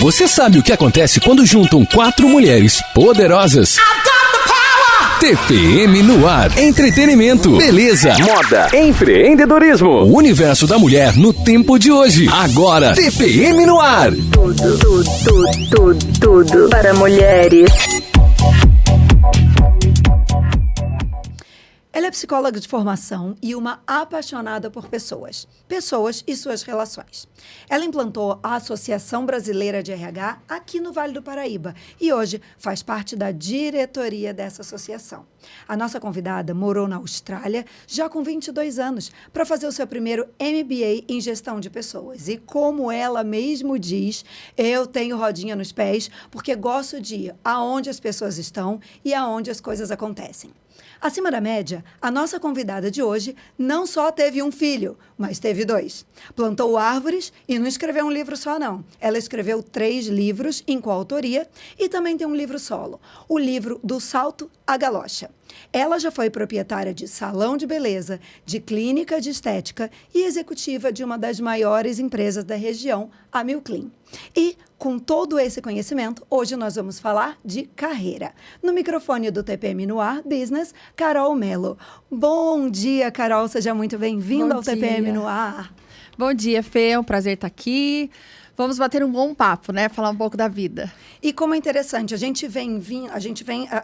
Você sabe o que acontece quando juntam 4 mulheres poderosas? TPM no ar. Entretenimento, beleza, moda, empreendedorismo. O universo da mulher no tempo de hoje. Agora, TPM no ar. Tudo para mulheres. Ela é psicóloga de formação e uma apaixonada por pessoas. Pessoas e suas relações. Ela implantou a Associação Brasileira de RH aqui no Vale do Paraíba e hoje faz parte da diretoria dessa associação. A nossa convidada morou na Austrália já com 22 anos para fazer o seu primeiro MBA em gestão de pessoas. E como ela mesmo diz, eu tenho rodinha nos pés porque gosto de ir aonde as pessoas estão e aonde as coisas acontecem. Acima da média, a nossa convidada de hoje não só teve um filho, mas teve 2. Plantou árvores e não escreveu um livro só, não. Ela escreveu 3 livros em coautoria e também tem um livro solo, o livro Do Salto à Galocha. Ela já foi proprietária de salão de beleza, de clínica de estética e executiva de uma das maiores empresas da região, a Milclean. E, com todo esse conhecimento, hoje nós vamos falar de carreira. No microfone do TPM no Ar Business, Carol Melo. Bom dia, Carol. Seja muito bem-vinda ao TPM no Ar. Bom dia, Fê. É um prazer estar aqui. Vamos bater um bom papo, né? Falar um pouco da vida. E como é interessante, a gente vem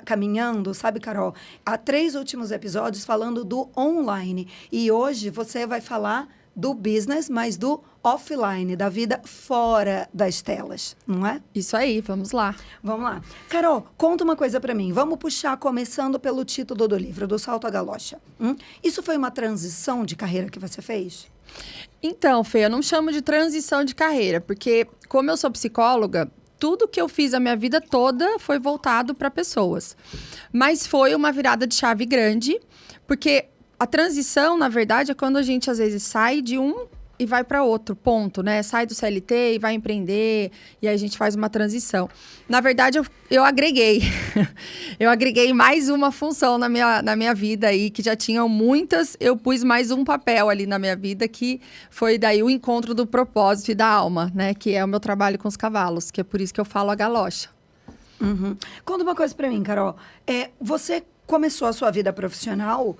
caminhando, sabe, Carol, há 3 últimos episódios falando do online. E hoje você vai falar do business, mas do offline, da vida fora das telas, não é? Isso aí, vamos lá. Vamos lá. Carol, conta uma coisa pra mim. Vamos puxar, começando pelo título do livro, Do Salto à Galocha. Isso foi uma transição de carreira que você fez? Então, Fê, eu não chamo de transição de carreira, porque como eu sou psicóloga, tudo que eu fiz a minha vida toda foi voltado para pessoas. Mas foi uma virada de chave grande, porque a transição, na verdade, é quando a gente, às vezes, sai de um e vai para outro, ponto, né? Sai do CLT e vai empreender, e aí a gente faz uma transição. Na verdade, eu agreguei. Eu agreguei mais uma função na minha vida aí, que já tinham muitas, eu pus mais um papel ali na minha vida, que foi daí o encontro do propósito e da alma, né? Que é o meu trabalho com os cavalos, que é por isso que eu falo a galocha. Uhum. Conta uma coisa para mim, Carol. Você começou a sua vida profissional,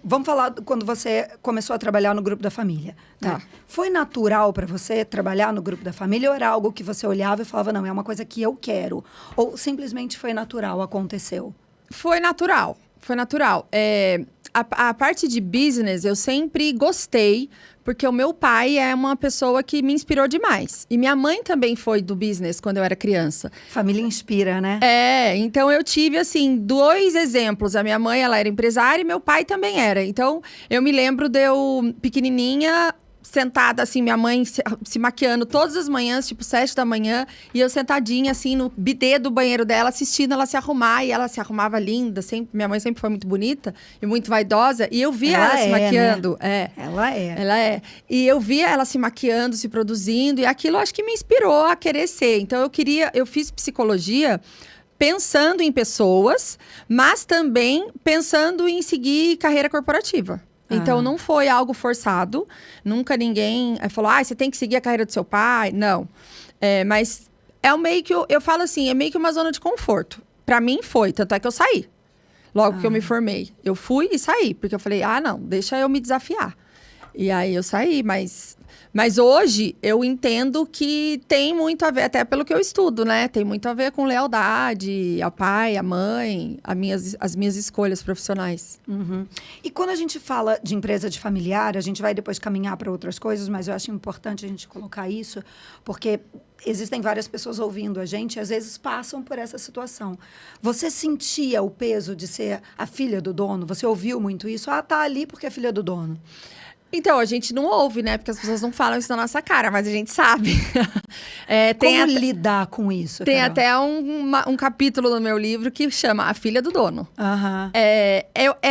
vamos falar quando você começou a trabalhar no grupo da família. Tá? Foi natural para você trabalhar no grupo da família ou era algo que você olhava e falava, não, é uma coisa que eu quero? Ou simplesmente foi natural, aconteceu? Foi natural, foi natural. A parte de business eu sempre gostei, porque o meu pai é uma pessoa que me inspirou demais. E minha mãe também foi do business quando eu era criança. Família inspira, né? Então eu tive, assim, 2 exemplos. A minha mãe, ela era empresária e meu pai também era. Então, eu me lembro de eu, pequenininha, sentada, assim, minha mãe se maquiando todas as manhãs, tipo 7 da manhã, e eu sentadinha, assim, no bidê do banheiro dela, assistindo ela se arrumar, e ela se arrumava linda, sempre, minha mãe sempre foi muito bonita e muito vaidosa, e eu via ela se maquiando. Né? Ela é. E eu via ela se maquiando, se produzindo, e aquilo acho que me inspirou a querer ser. Então, eu fiz psicologia pensando em pessoas, mas também pensando em seguir carreira corporativa. Então, não foi algo forçado. Nunca ninguém falou, você tem que seguir a carreira do seu pai. Não. Mas é meio que, eu falo assim, é meio que uma zona de conforto. Pra mim foi, tanto é que eu saí. Logo que eu me formei. Eu fui e saí, porque eu falei, não, deixa eu me desafiar. E aí eu saí, mas hoje eu entendo que tem muito a ver, até pelo que eu estudo, né? Tem muito a ver com lealdade, ao pai, à mãe, as minhas escolhas profissionais. Uhum. E quando a gente fala de empresa de familiar, a gente vai depois caminhar para outras coisas, mas eu acho importante a gente colocar isso, porque existem várias pessoas ouvindo a gente e às vezes passam por essa situação. Você sentia o peso de ser a filha do dono? Você ouviu muito isso? Tá ali porque é filha do dono. Então, a gente não ouve, né? Porque as pessoas não falam isso na nossa cara, mas a gente sabe. Como lidar com isso, Tem Carol? até um capítulo no meu livro que chama A Filha do Dono.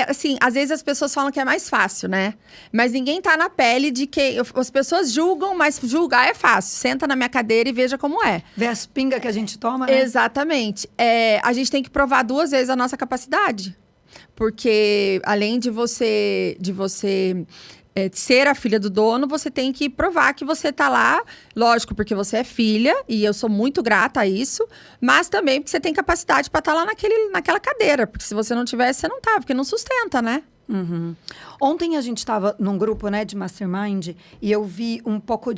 Assim, às vezes as pessoas falam que é mais fácil, né? Mas ninguém tá na pele de que... As pessoas julgam, mas julgar é fácil. Senta na minha cadeira e veja como é. Vê as pingas que a gente toma, né? Exatamente. A gente tem que provar 2 vezes a nossa capacidade. Porque além de você ser a filha do dono, você tem que provar que você tá lá, lógico, porque você é filha, e eu sou muito grata a isso, mas também porque você tem capacidade para estar lá naquela cadeira, porque se você não tivesse, você não tá, porque não sustenta, né? Uhum. Ontem a gente estava num grupo, né, de mastermind e eu vi um pouco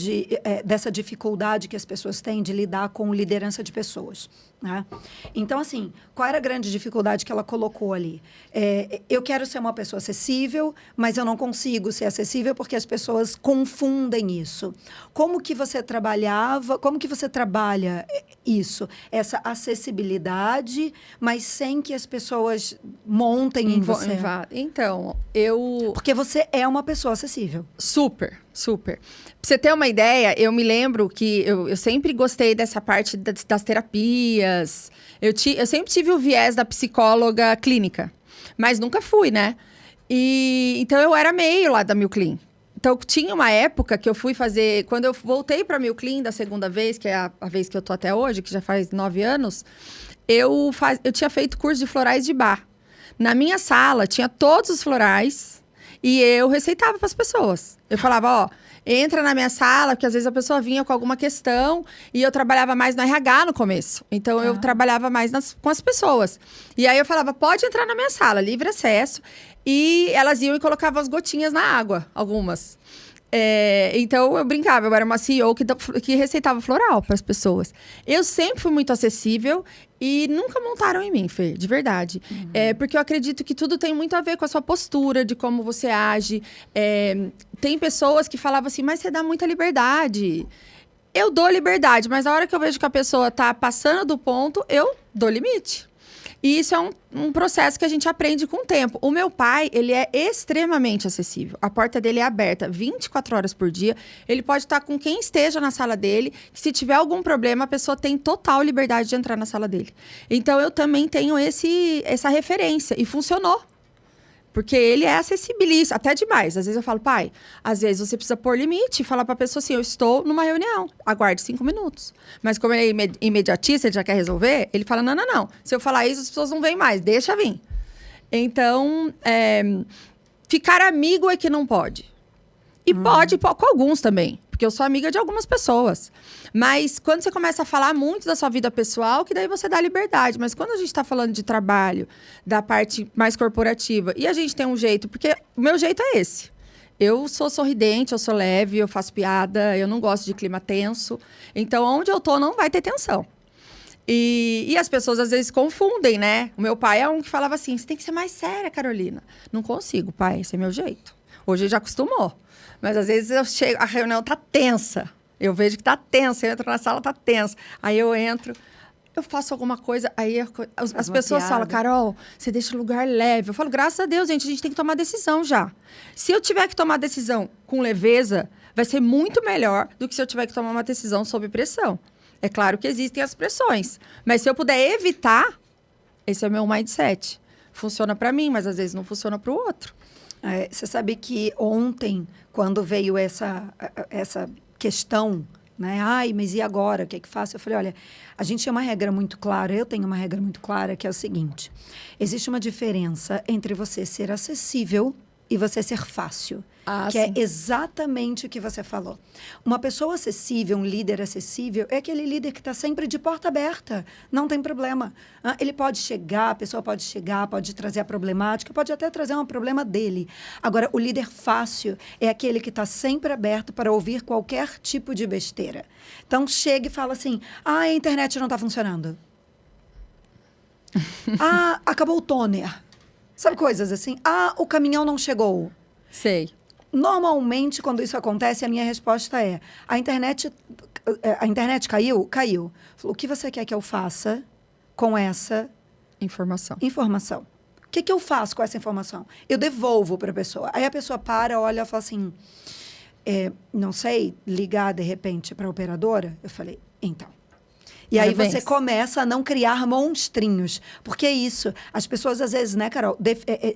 dessa dificuldade que as pessoas têm de lidar com liderança de pessoas, né? Então, assim, qual era a grande dificuldade que ela colocou ali? Eu quero ser uma pessoa acessível, mas eu não consigo ser acessível porque as pessoas confundem isso. Como que você trabalha isso? Essa acessibilidade, mas sem que as pessoas montem em você. Então, Porque você é uma pessoa acessível. Super. Pra você ter uma ideia, eu me lembro que eu sempre gostei dessa parte das terapias. Eu sempre tive o viés da psicóloga clínica, mas nunca fui, né? Então, eu era meio lá da Mil Clean. Então, tinha uma época que eu fui fazer... Quando eu voltei para a Mil Clean da segunda vez, que é a vez que eu tô até hoje, que já faz 9 anos, eu tinha feito curso de florais de bar. Na minha sala, tinha todos os florais e eu receitava para as pessoas. Eu falava, entra na minha sala, porque às vezes a pessoa vinha com alguma questão e eu trabalhava mais no RH no começo. Então, eu trabalhava mais com as pessoas. E aí, eu falava, pode entrar na minha sala, livre acesso. E elas iam e colocavam as gotinhas na água, algumas. Então, eu brincava, eu era uma CEO que receitava floral para as pessoas. Eu sempre fui muito acessível e nunca montaram em mim, Fê, de verdade. Porque eu acredito que tudo tem muito a ver com a sua postura, de como você age. Tem pessoas que falavam assim, mas você dá muita liberdade. Eu dou liberdade, mas a hora que eu vejo que a pessoa tá passando do ponto, eu dou limite. E isso é um processo que a gente aprende com o tempo. O meu pai, ele é extremamente acessível. A porta dele é aberta 24 horas por dia. Ele pode estar com quem esteja na sala dele. Se tiver algum problema, a pessoa tem total liberdade de entrar na sala dele. Então, eu também tenho essa referência. E funcionou. Porque ele é acessibilíssimo, até demais. Às vezes eu falo, pai, às vezes você precisa pôr limite e falar pra pessoa assim, eu estou numa reunião, aguarde 5 minutos. Mas como ele é imediatista, ele já quer resolver, ele fala, não. Se eu falar isso, as pessoas não vêm mais, deixa vir. Então, ficar amigo é que não pode. E pode com alguns também, porque eu sou amiga de algumas pessoas. Mas quando você começa a falar muito da sua vida pessoal, que daí você dá liberdade. Mas quando a gente tá falando de trabalho, da parte mais corporativa, e a gente tem um jeito, porque o meu jeito é esse. Eu sou sorridente, eu sou leve, eu faço piada, eu não gosto de clima tenso. Então, onde eu tô, não vai ter tensão. E as pessoas, às vezes, confundem, né? O meu pai é um que falava assim, você tem que ser mais séria, Carolina. Não consigo, pai, esse é meu jeito. Hoje ele já acostumou. Mas, às vezes, eu chego, a reunião tá tensa. Eu vejo que tá tensa, eu entro na sala, tá tensa. Aí eu entro, eu faço alguma coisa, aí as pessoas falam, Carol, você deixa o lugar leve. Eu falo, graças a Deus, gente, a gente tem que tomar decisão já. Se eu tiver que tomar decisão com leveza, vai ser muito melhor do que se eu tiver que tomar uma decisão sob pressão. É claro que existem as pressões, mas se eu puder evitar, esse é o meu mindset. Funciona para mim, mas às vezes não funciona para o outro. Você sabe que ontem, quando veio essa questão, né? Ai, mas e agora? O que é que faço? Eu falei, olha, a gente tem uma regra muito clara, eu tenho uma regra muito clara, que é o seguinte. Existe uma diferença entre você ser acessível e você ser fácil. Que sim. É exatamente o que você falou. Uma pessoa acessível, um líder acessível, é aquele líder que está sempre de porta aberta. Não tem problema. Ele pode chegar, a pessoa pode chegar, pode trazer a problemática, pode até trazer um problema dele. Agora, o líder fácil é aquele que está sempre aberto para ouvir qualquer tipo de besteira. Então, chega e fala assim, a internet não está funcionando. Acabou o toner. Sabe coisas assim? O caminhão não chegou. Sei. Normalmente, quando isso acontece, a minha resposta é, a internet caiu? Caiu. O que você quer que eu faça com essa informação? O que eu faço com essa informação? Eu devolvo para a pessoa. Aí a pessoa olha e fala assim, não sei, ligar de repente para a operadora? Eu falei, então. E aí você começa a não criar monstrinhos. Porque é isso. As pessoas, às vezes, né, Carol,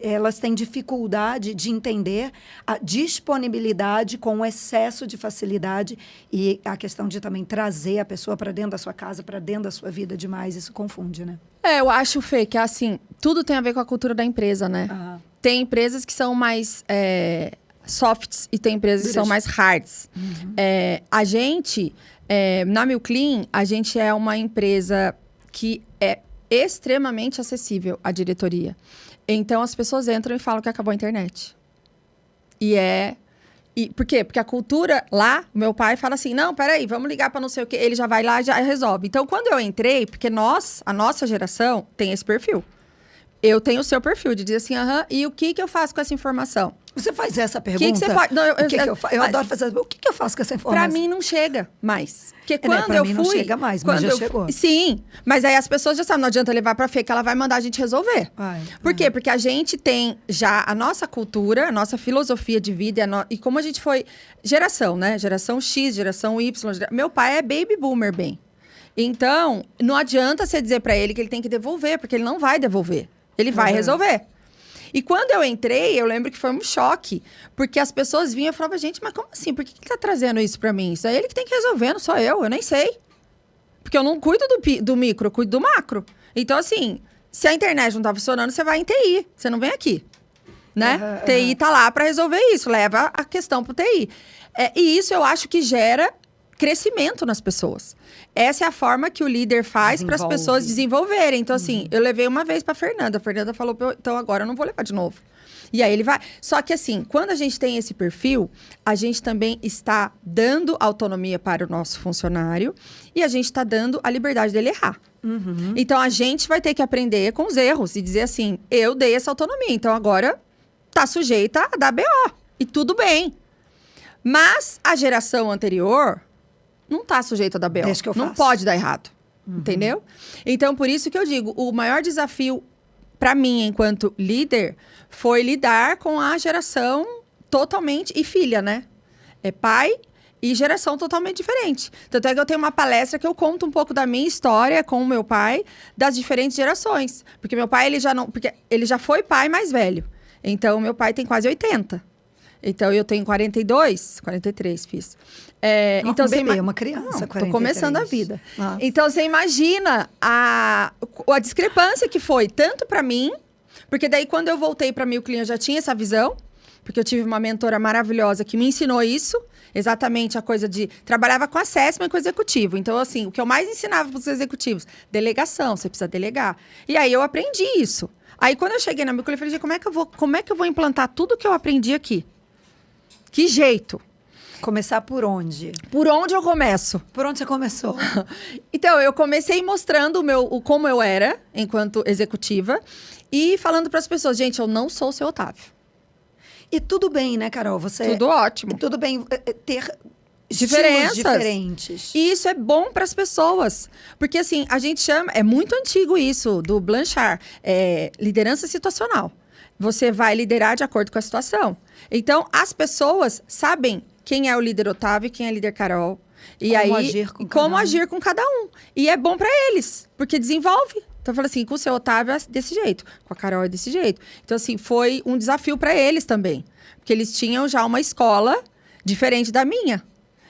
elas têm dificuldade de entender a disponibilidade com o excesso de facilidade e a questão de também trazer a pessoa para dentro da sua casa, para dentro da sua vida demais. Isso confunde, né? Eu acho, Fê, que assim, tudo tem a ver com a cultura da empresa, né? Tem empresas que são mais softs e tem empresas que são mais hards. A gente, na Milclean, a gente é uma empresa que é extremamente acessível à diretoria. Então, as pessoas entram e falam que acabou a internet. Por quê? Porque a cultura lá, o meu pai fala assim, não, peraí, vamos ligar para não sei o quê. Ele já vai lá e já resolve. Então, quando eu entrei, porque a nossa geração tem esse perfil. Eu tenho o seu perfil de dizer assim, e o que eu faço com essa informação? Você faz essa pergunta? Que você pode... Não, eu adoro fazer. O que eu faço com essa informação? Pra mim não chega mais. Porque quando pra eu mim fui... não chega mais, mas já chegou. Sim, mas aí as pessoas já sabem, não adianta levar pra Fê, que ela vai mandar a gente resolver. Por quê? Porque a gente tem já a nossa cultura, a nossa filosofia de vida, e como a gente foi... Geração, né? Geração X, geração Y. Meu pai é baby boomer, bem. Então, não adianta você dizer pra ele que ele tem que devolver, porque ele não vai devolver. Ele vai resolver. E quando eu entrei, eu lembro que foi um choque. Porque as pessoas vinham e falavam, gente, mas como assim? Por que ele tá trazendo isso pra mim? Isso é ele que tem que resolver, não sou eu nem sei. Porque eu não cuido do micro, eu cuido do macro. Então, assim, se a internet não tá funcionando, você vai em TI, você não vem aqui. Né? TI tá lá pra resolver isso, leva a questão pro TI. E isso eu acho que gera crescimento nas pessoas. Essa é a forma que o líder faz para as pessoas desenvolverem. Então, assim, eu levei uma vez para Fernanda. A Fernanda falou, então agora eu não vou levar de novo. E aí ele vai. Só que, assim, quando a gente tem esse perfil, a gente também está dando autonomia para o nosso funcionário e a gente está dando a liberdade dele errar. Então, a gente vai ter que aprender com os erros e dizer assim, eu dei essa autonomia, então agora tá sujeita a dar BO. E tudo bem. Mas a geração anterior não tá sujeita a dar BO. Não pode dar errado. Entendeu? Então, por isso que eu digo, o maior desafio para mim, enquanto líder, foi lidar com a geração totalmente... E filha, né? É pai e geração totalmente diferente. Tanto é que eu tenho uma palestra que eu conto um pouco da minha história com o meu pai, das diferentes gerações. Porque meu pai, porque ele já foi pai mais velho. Então, meu pai tem quase 80. Então, eu tenho 42, 43 fiz. Então, bebê, uma criança, 43. Tô começando a vida. Nossa. Então, você imagina a discrepância que foi, tanto para mim, porque daí, quando eu voltei para Milclean, eu já tinha essa visão, porque eu tive uma mentora maravilhosa que me ensinou isso, exatamente a coisa de... Trabalhava com assessment e com executivo. Então, assim, o que eu mais ensinava para os executivos, delegação, você precisa delegar. E aí, eu aprendi isso. Aí, quando eu cheguei na Milclean, eu falei, como é que eu vou implantar tudo que eu aprendi aqui? Que jeito? Começar por onde? Por onde eu começo? Por onde você começou? Então, eu comecei mostrando como eu era, enquanto executiva, e falando para as pessoas, gente, eu não sou o seu Otávio. E tudo bem, né, Carol? Tudo ótimo. E tudo bem ter diferenças diferentes. E isso é bom para as pessoas. Porque, assim, a gente chama... É muito antigo isso, do Blanchard. Liderança situacional. Você vai liderar de acordo com a situação. Então, as pessoas sabem quem é o líder Otávio e quem é o líder Carol. E como agir com cada um. E é bom para eles, porque desenvolve. Então, eu falo assim, com o seu Otávio é desse jeito, com a Carol é desse jeito. Então, assim, foi um desafio para eles também. Porque eles tinham já uma escola diferente da minha.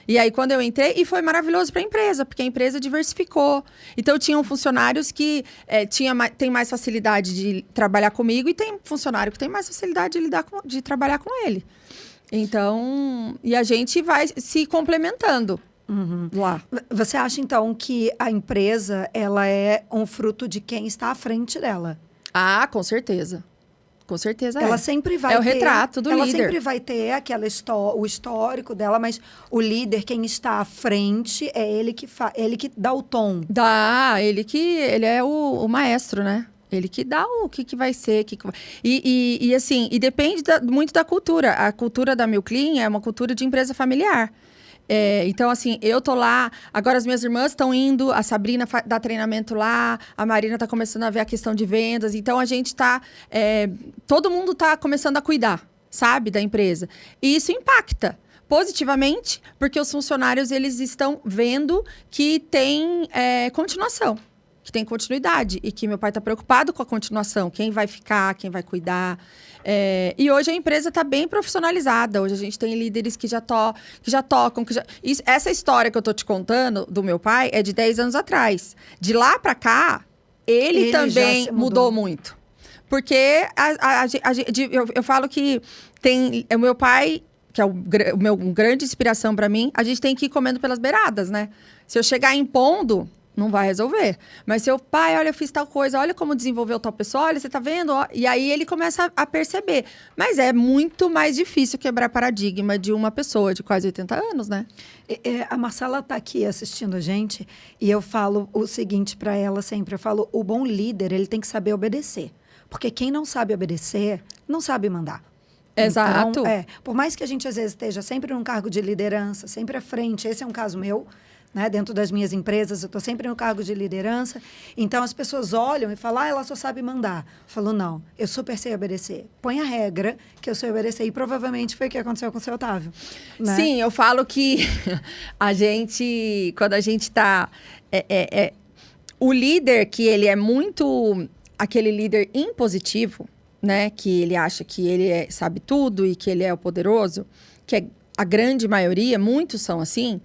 E aí, quando eu entrei, e foi maravilhoso para a empresa, porque a empresa diversificou. Então, tinham funcionários que têm mais facilidade de trabalhar comigo e tem funcionário que tem mais facilidade de trabalhar com ele. Então, e a gente vai se complementando lá. Você acha, então, que a empresa, ela é um fruto de quem está à frente dela? Ah, com certeza. Com certeza ela sempre vai ter... É o retrato do líder. Ela sempre vai ter o histórico dela, mas o líder, quem está à frente, é ele que dá o tom. Ele é o maestro, né? Ele que dá o que vai ser. E assim, e depende muito da cultura. A cultura da Milclean é uma cultura de empresa familiar. Então, assim, eu tô lá, agora as minhas irmãs estão indo, a Sabrina dá treinamento lá, a Marina tá começando a ver a questão de vendas, então a gente tá, todo mundo tá começando a cuidar, sabe, da empresa. E isso impacta positivamente, porque os funcionários, eles estão vendo que tem continuação, que tem continuidade, e que meu pai tá preocupado com a continuação, quem vai ficar, quem vai cuidar. E hoje a empresa está bem profissionalizada. Hoje a gente tem líderes que já tocam. Essa história que eu tô te contando do meu pai é de 10 anos atrás. De lá para cá, ele também mudou muito. Porque eu falo que o meu pai, que é o meu grande inspiração para mim, a gente tem que ir comendo pelas beiradas, né? Se eu chegar impondo, não vai resolver. Mas se eu, pai, olha, eu fiz tal coisa, olha como desenvolveu tal pessoa, olha, você tá vendo? E aí ele começa a perceber. Mas é muito mais difícil quebrar paradigma de uma pessoa de quase 80 anos, né? A Marcela tá aqui assistindo a gente e eu falo o seguinte para ela sempre, eu falo, o bom líder, ele tem que saber obedecer. Porque quem não sabe obedecer, não sabe mandar. Exato. Então, por mais que a gente, às vezes, esteja sempre num cargo de liderança, sempre à frente, esse é um caso meu, né? Dentro das minhas empresas, eu estou sempre no cargo de liderança. Então, as pessoas olham e falam, ela só sabe mandar. Eu falo, não, eu super sei obedecer. Põe a regra que eu sei obedecer. E provavelmente foi o que aconteceu com o seu Otávio. Né? Sim, eu falo que quando a gente está... o líder, que ele é muito... aquele líder impositivo, né? Que ele acha que ele sabe tudo e que ele é o poderoso, que é a grande maioria, muitos são assim.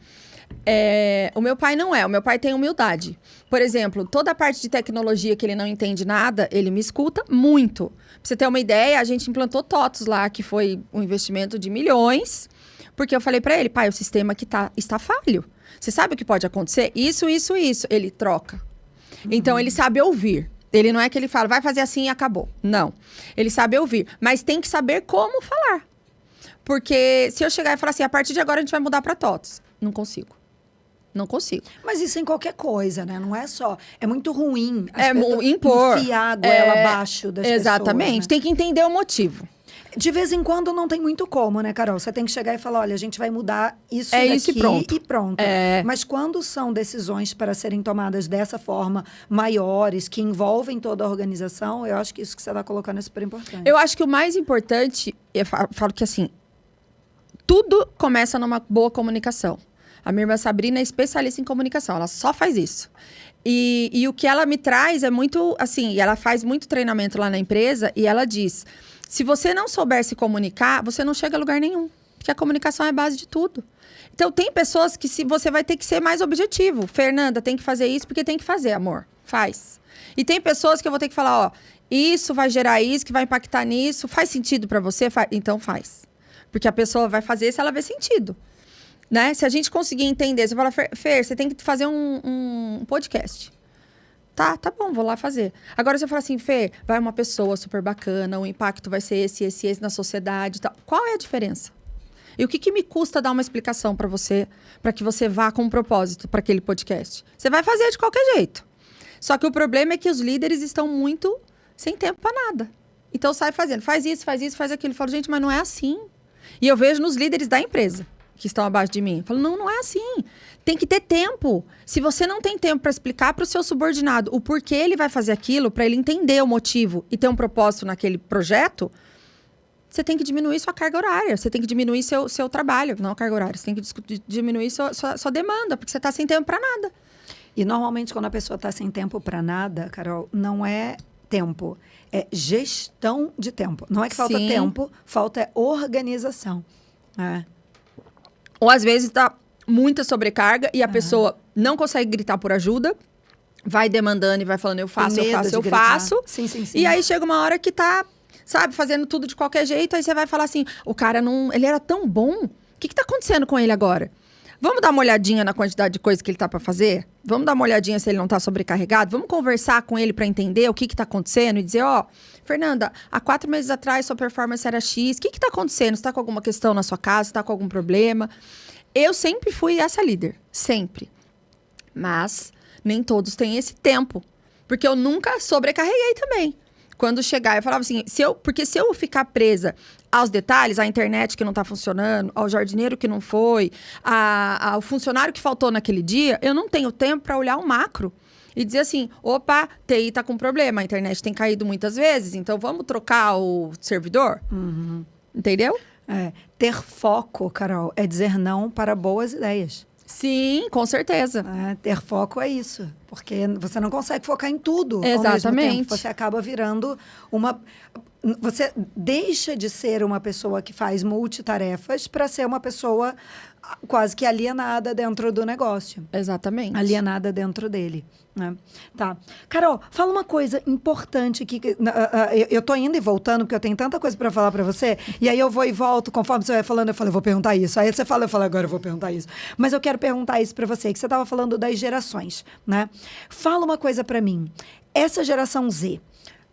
O meu pai não é. O meu pai tem humildade. Por exemplo, toda a parte de tecnologia que ele não entende nada, ele me escuta muito. Pra você ter uma ideia, a gente implantou TOTOS lá, que foi um investimento de milhões, porque eu falei pra ele, pai, o sistema que está falho. Você sabe o que pode acontecer? Isso. Ele troca. Então, ele sabe ouvir. Ele não é que ele fala, vai fazer assim e acabou. Não. Ele sabe ouvir. Mas tem que saber como falar. Porque se eu chegar e falar assim, a partir de agora a gente vai mudar para TOTOS. Não consigo. Mas isso em qualquer coisa, né? Não é só... É muito ruim impor. Enfiar a goela abaixo das pessoas. Exatamente. Né? Tem que entender o motivo. De vez em quando não tem muito como, né, Carol? Você tem que chegar e falar, olha, a gente vai mudar isso daqui isso e pronto. Mas quando são decisões para serem tomadas dessa forma, maiores, que envolvem toda a organização, eu acho que isso que você está colocando é super importante. Eu acho que o mais importante, eu falo que assim, tudo começa numa boa comunicação. A minha irmã Sabrina é especialista em comunicação, ela só faz isso. E o que ela me traz é muito, assim, ela faz muito treinamento lá na empresa e ela diz... Se você não souber se comunicar, você não chega a lugar nenhum. Porque a comunicação é a base de tudo. Então, tem pessoas que você vai ter que ser mais objetivo. Fernanda, tem que fazer isso porque tem que fazer, amor. Faz. E tem pessoas que eu vou ter que falar, ó, isso vai gerar isso, que vai impactar nisso. Faz sentido pra você? Então, faz. Porque a pessoa vai fazer se ela vê sentido. Né? Se a gente conseguir entender, você fala, Fer, você tem que fazer um podcast. Tá bom, vou lá fazer. Agora, você fala assim, Fê, vai uma pessoa super bacana, o impacto vai ser esse na sociedade e tal. Qual é a diferença? E o que me custa dar uma explicação para você, para que você vá com um propósito para aquele podcast? Você vai fazer de qualquer jeito. Só que o problema é que os líderes estão muito sem tempo para nada. Então, sai fazendo. Faz isso, faz aquilo. Eu falo, gente, mas não é assim. E eu vejo nos líderes da empresa, que estão abaixo de mim. Eu falo, não é assim. Tem que ter tempo. Se você não tem tempo para explicar para o seu subordinado o porquê ele vai fazer aquilo, para ele entender o motivo e ter um propósito naquele projeto, você tem que diminuir sua carga horária. Você tem que diminuir seu trabalho, não a carga horária. Você tem que diminuir sua demanda, porque você está sem tempo para nada. E normalmente quando a pessoa está sem tempo para nada, Carol, não é tempo. É gestão de tempo. Não é que falta tempo, falta organização. Ou às vezes está muita sobrecarga e a pessoa não consegue gritar por ajuda, vai demandando e vai falando, eu faço. Sim. E aí chega uma hora que tá, sabe, fazendo tudo de qualquer jeito, aí você vai falar assim, o cara não, ele era tão bom, o que tá acontecendo com ele agora? Vamos dar uma olhadinha na quantidade de coisas que ele tá para fazer? Vamos dar uma olhadinha se ele não tá sobrecarregado? Vamos conversar com ele para entender o que tá acontecendo e dizer, ó, Fernanda, há 4 meses atrás sua performance era X, o que tá acontecendo? Você tá com alguma questão na sua casa? Você tá com algum problema? Eu sempre fui essa líder, sempre. Mas nem todos têm esse tempo, porque eu nunca sobrecarreguei também. Quando chegar, eu falava assim, porque se eu ficar presa aos detalhes, à internet que não tá funcionando, ao jardineiro que não foi, ao funcionário que faltou naquele dia, eu não tenho tempo para olhar o macro e dizer assim, opa, TI tá com problema, a internet tem caído muitas vezes, então vamos trocar o servidor? Entendeu? Ter foco, Carol, é dizer não para boas ideias. Sim, com certeza. Ter foco é isso. Porque você não consegue focar em tudo. Exatamente. Ao mesmo tempo. Você acaba virando uma... você deixa de ser uma pessoa que faz multitarefas para ser uma pessoa quase que alienada dentro do negócio. Exatamente. Alienada dentro dele. Né? Tá. Carol, fala uma coisa importante aqui. Eu tô indo e voltando, porque eu tenho tanta coisa para falar para você. E aí eu vou e volto, conforme você vai falando, eu falo, eu vou perguntar isso. Aí você fala, eu falo, agora eu vou perguntar isso. Mas eu quero perguntar isso para você, que você estava falando das gerações, né? Fala uma coisa para mim. Essa geração Z.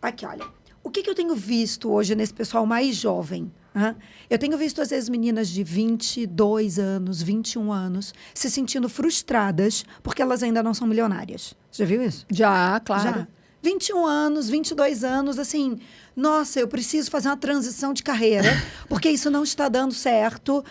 Aqui, olha. O que eu tenho visto hoje nesse pessoal mais jovem? Eu tenho visto, às vezes, meninas de 22 anos, 21 anos, se sentindo frustradas porque elas ainda não são milionárias. Você já viu isso? Já, claro. Já. 21 anos, 22 anos, assim, nossa, eu preciso fazer uma transição de carreira, porque isso não está dando certo.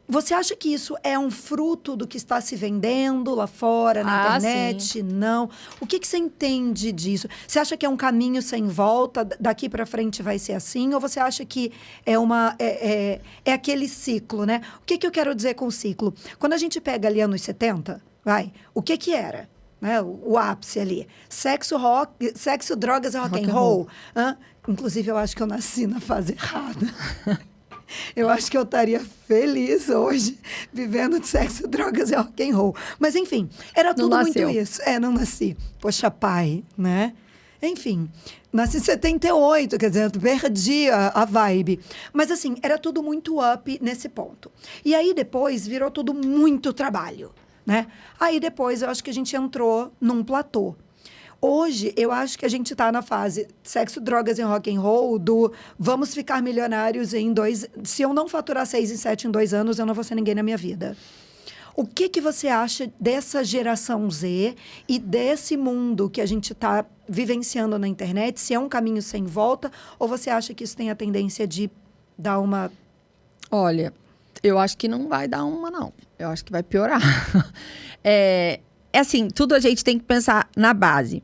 Você acha que isso é um fruto do que está se vendendo lá fora, na internet? Sim. Não. O que você entende disso? Você acha que é um caminho sem volta? Daqui para frente vai ser assim? Ou você acha que é aquele ciclo, né? O que eu quero dizer com o ciclo? Quando a gente pega ali anos 70, o que era? Né? O ápice ali. Sexo, drogas e rock and roll. Inclusive, eu acho que eu nasci na fase errada. Eu acho que eu estaria feliz hoje, vivendo de sexo, drogas e rock and roll. Mas, enfim, era tudo muito isso. Não nasci. Poxa, pai, né? Enfim, nasci em 78, quer dizer, eu perdi a vibe. Mas, assim, era tudo muito up nesse ponto. E aí, depois, virou tudo muito trabalho, né? Aí, depois, eu acho que a gente entrou num platô. Hoje, eu acho que a gente está na fase sexo, drogas e rock and roll do vamos ficar milionários em 2... Se eu não faturar 6 e 7 em 2 anos, eu não vou ser ninguém na minha vida. O que você acha dessa geração Z e desse mundo que a gente está vivenciando na internet? Se é um caminho sem volta ou você acha que isso tem a tendência de dar uma... Olha, eu acho que não vai dar uma, não. Eu acho que vai piorar. Assim, tudo a gente tem que pensar na base.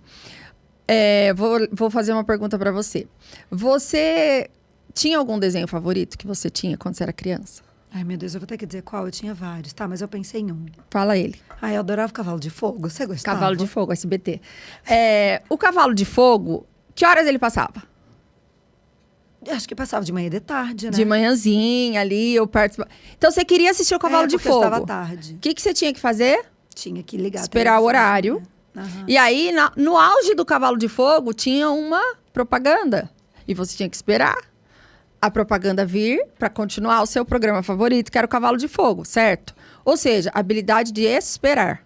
Vou fazer uma pergunta para você. Você tinha algum desenho favorito que você tinha quando você era criança? Ai, meu Deus, eu vou ter que dizer qual. Eu tinha vários, tá? Mas eu pensei em um. Fala ele. Eu adorava Cavalo de Fogo. Você gostava? Cavalo de Fogo, SBT. O Cavalo de Fogo, que horas ele passava? Acho que passava de manhã e de tarde, né? De manhãzinha ali, eu participava. Então, você queria assistir o Cavalo de Fogo. Eu estava tarde. O que você tinha que fazer? Tinha que ligar. Esperar o horário. Né? Uhum. E aí, no auge do Cavalo de Fogo, tinha uma propaganda. E você tinha que esperar a propaganda vir para continuar o seu programa favorito, que era o Cavalo de Fogo, certo? Ou seja, a habilidade de esperar.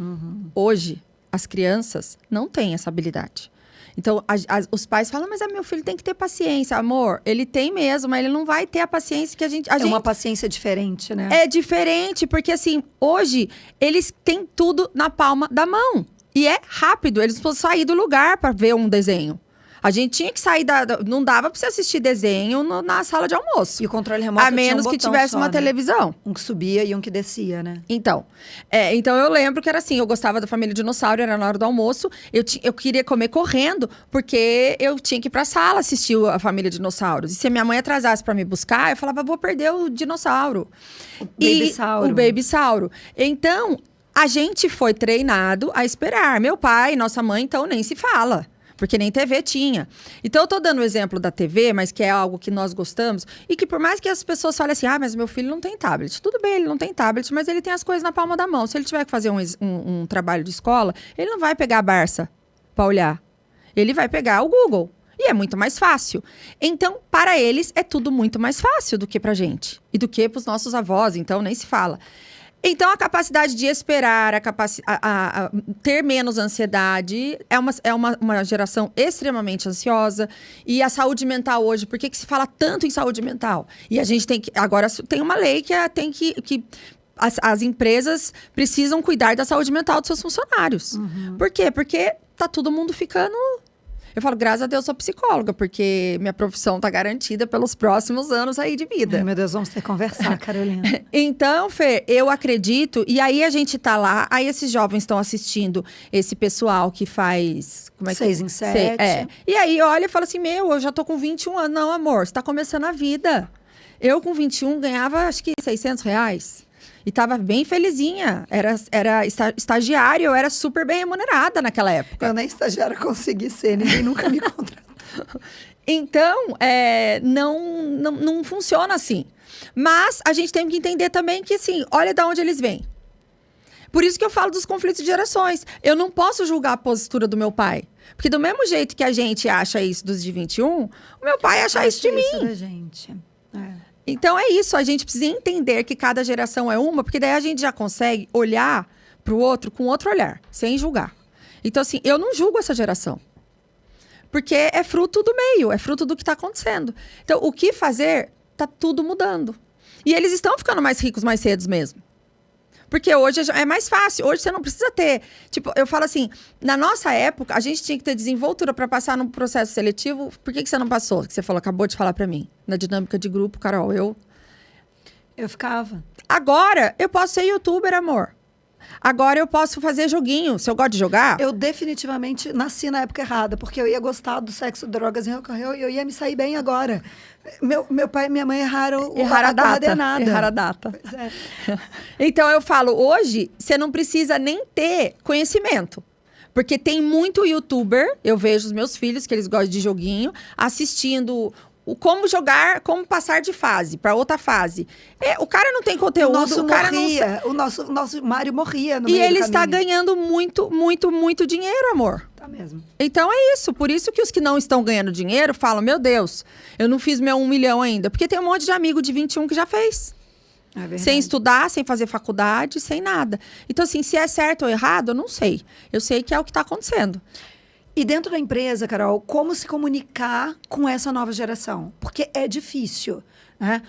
Uhum. Hoje, as crianças não têm essa habilidade. Então, os pais falam, mas meu filho tem que ter paciência. Amor, ele tem mesmo, mas ele não vai ter a paciência que a gente... Uma paciência diferente, né? É diferente, porque assim, hoje, eles têm tudo na palma da mão. E é rápido, eles precisam sair do lugar para ver um desenho. A gente tinha que sair não dava pra você assistir desenho na sala de almoço. E o controle remoto a menos que tivesse uma televisão. Um que subia e um que descia, né? Então, eu lembro que era assim, eu gostava da Família Dinossauro, era na hora do almoço. Eu queria comer correndo, porque eu tinha que ir pra sala assistir a Família Dinossauros. E se a minha mãe atrasasse pra me buscar, eu falava, vou perder o dinossauro. O Babysauro. O Babysauro. Então, a gente foi treinado a esperar. Meu pai, nossa mãe, então, nem se fala. Porque nem TV tinha. Então, eu tô dando o exemplo da TV, mas que é algo que nós gostamos. E que por mais que as pessoas falem assim, mas meu filho não tem tablet. Tudo bem, ele não tem tablet, mas ele tem as coisas na palma da mão. Se ele tiver que fazer um trabalho de escola, ele não vai pegar a Barça para olhar. Ele vai pegar o Google. E é muito mais fácil. Então, para eles, é tudo muito mais fácil do que pra gente. E do que pros nossos avós, então nem se fala. Então, a capacidade de esperar, a ter menos ansiedade, é uma geração extremamente ansiosa. E a saúde mental hoje, por que se fala tanto em saúde mental? E a gente tem que... Agora, tem uma lei que as empresas precisam cuidar da saúde mental dos seus funcionários. Uhum. Por quê? Porque tá todo mundo ficando... Eu falo, graças a Deus, sou psicóloga, porque minha profissão tá garantida pelos próximos anos aí de vida. Ai, meu Deus, vamos ter que conversar, Carolina. Então, Fê, eu acredito, e aí a gente tá lá, aí esses jovens estão assistindo esse pessoal que faz... 6 em 7. E aí olha e fala assim, eu já tô com 21 anos. Não, amor, você tá começando a vida. Eu com 21 ganhava, acho que R$600. E tava bem felizinha. Era estagiária, eu era super bem remunerada naquela época. Eu nem estagiária consegui ser, ninguém nunca me contratou. Então, não funciona assim. Mas a gente tem que entender também que, assim, olha de onde eles vêm. Por isso que eu falo dos conflitos de gerações. Eu não posso julgar a postura do meu pai. Porque do mesmo jeito que a gente acha isso dos de 21, o meu pai acha isso de mim. Da gente. Então é isso, a gente precisa entender que cada geração é uma, porque daí a gente já consegue olhar pro outro com outro olhar, sem julgar. Então, assim, eu não julgo essa geração. Porque é fruto do meio, é fruto do que está acontecendo. Então, o que fazer, tá tudo mudando. E eles estão ficando mais ricos mais cedo mesmo. Porque hoje é mais fácil. Hoje você não precisa ter... Tipo, eu falo assim, na nossa época, a gente tinha que ter desenvoltura para passar num processo seletivo. Por que você não passou? Que você falou, acabou de falar para mim. Na dinâmica de grupo, Carol, eu ficava. Agora, eu posso ser youtuber, amor. Agora eu posso fazer joguinho. Se eu gosto de jogar... Eu definitivamente nasci na época errada, porque eu ia gostar do sexo, drogas e eu ia me sair bem agora. Meu pai e minha mãe erraram a data. Erraram a data. Pois é. Então eu falo, hoje, você não precisa nem ter conhecimento. Porque tem muito youtuber, eu vejo os meus filhos, que eles gostam de joguinho, assistindo... Como jogar, como passar de fase para outra fase. O cara não tem conteúdo, o cara morria, não... O nosso Mário morria no meio do caminho. E ele está ganhando muito, muito, muito dinheiro, amor. Tá mesmo. Então é isso. Por isso que os que não estão ganhando dinheiro falam, meu Deus, eu não fiz meu 1 milhão ainda. Porque tem um monte de amigo de 21 que já fez. Sem estudar, sem fazer faculdade, sem nada. Então, assim, se é certo ou errado, eu não sei. Eu sei que é o que está acontecendo. E dentro da empresa, Carol, como se comunicar com essa nova geração? Porque é difícil, né?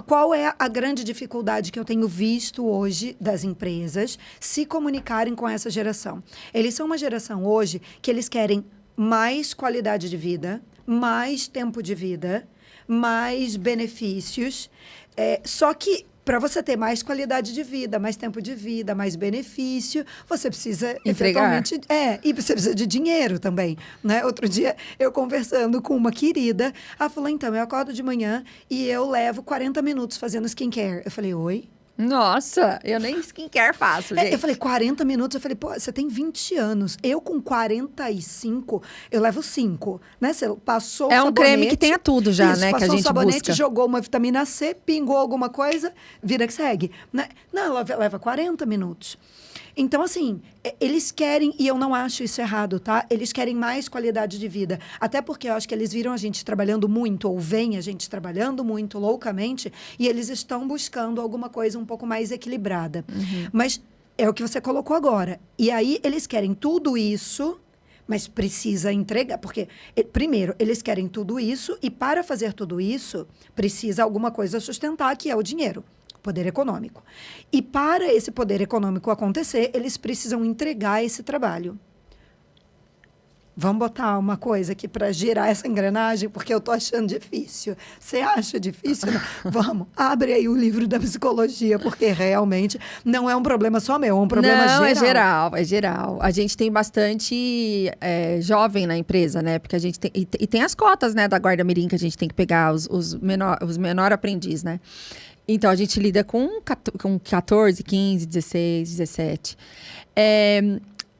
Qual é a grande dificuldade que eu tenho visto hoje das empresas se comunicarem com essa geração? Eles são uma geração hoje que eles querem mais qualidade de vida, mais tempo de vida, mais benefícios. Só que para você ter mais qualidade de vida, mais tempo de vida, mais benefício, você precisa eventualmente... E você precisa de dinheiro também, né? Outro dia, eu conversando com uma querida, ela falou, então, eu acordo de manhã e eu levo 40 minutos fazendo skincare. Eu falei, oi? Nossa, eu nem skincare faço, gente. Eu falei, 40 minutos? Eu falei, pô, você tem 20 anos. Eu com 45, eu levo 5, né? Você passou o sabonete... É um creme que tenha tudo já, isso, né? Que a gente passou o sabonete, busca. Jogou uma vitamina C, pingou alguma coisa, vida que segue. Né? Não, ela leva 40 minutos. Então, assim, eles querem, e eu não acho isso errado, tá? Eles querem mais qualidade de vida. Até porque eu acho que eles viram a gente trabalhando muito, ou veem a gente trabalhando muito, loucamente, e eles estão buscando alguma coisa um pouco mais equilibrada. Uhum. Mas é o que você colocou agora. E aí, eles querem tudo isso, mas precisa entregar. Porque, primeiro, eles querem tudo isso, e para fazer tudo isso, precisa alguma coisa sustentar, que é o dinheiro. Poder econômico. E para esse poder econômico acontecer, eles precisam entregar esse trabalho. Vamos botar uma coisa aqui para girar essa engrenagem, porque eu tô achando difícil. Você acha difícil? Vamos, abre aí o livro da psicologia, porque realmente não é um problema só meu, é um problema geral. Não, é geral. A gente tem bastante jovem na empresa, né? Porque a gente tem... E tem as cotas, né, da Guarda Mirim, que a gente tem que pegar os menor aprendiz, né? Então, a gente lida com 14, 15, 16, 17.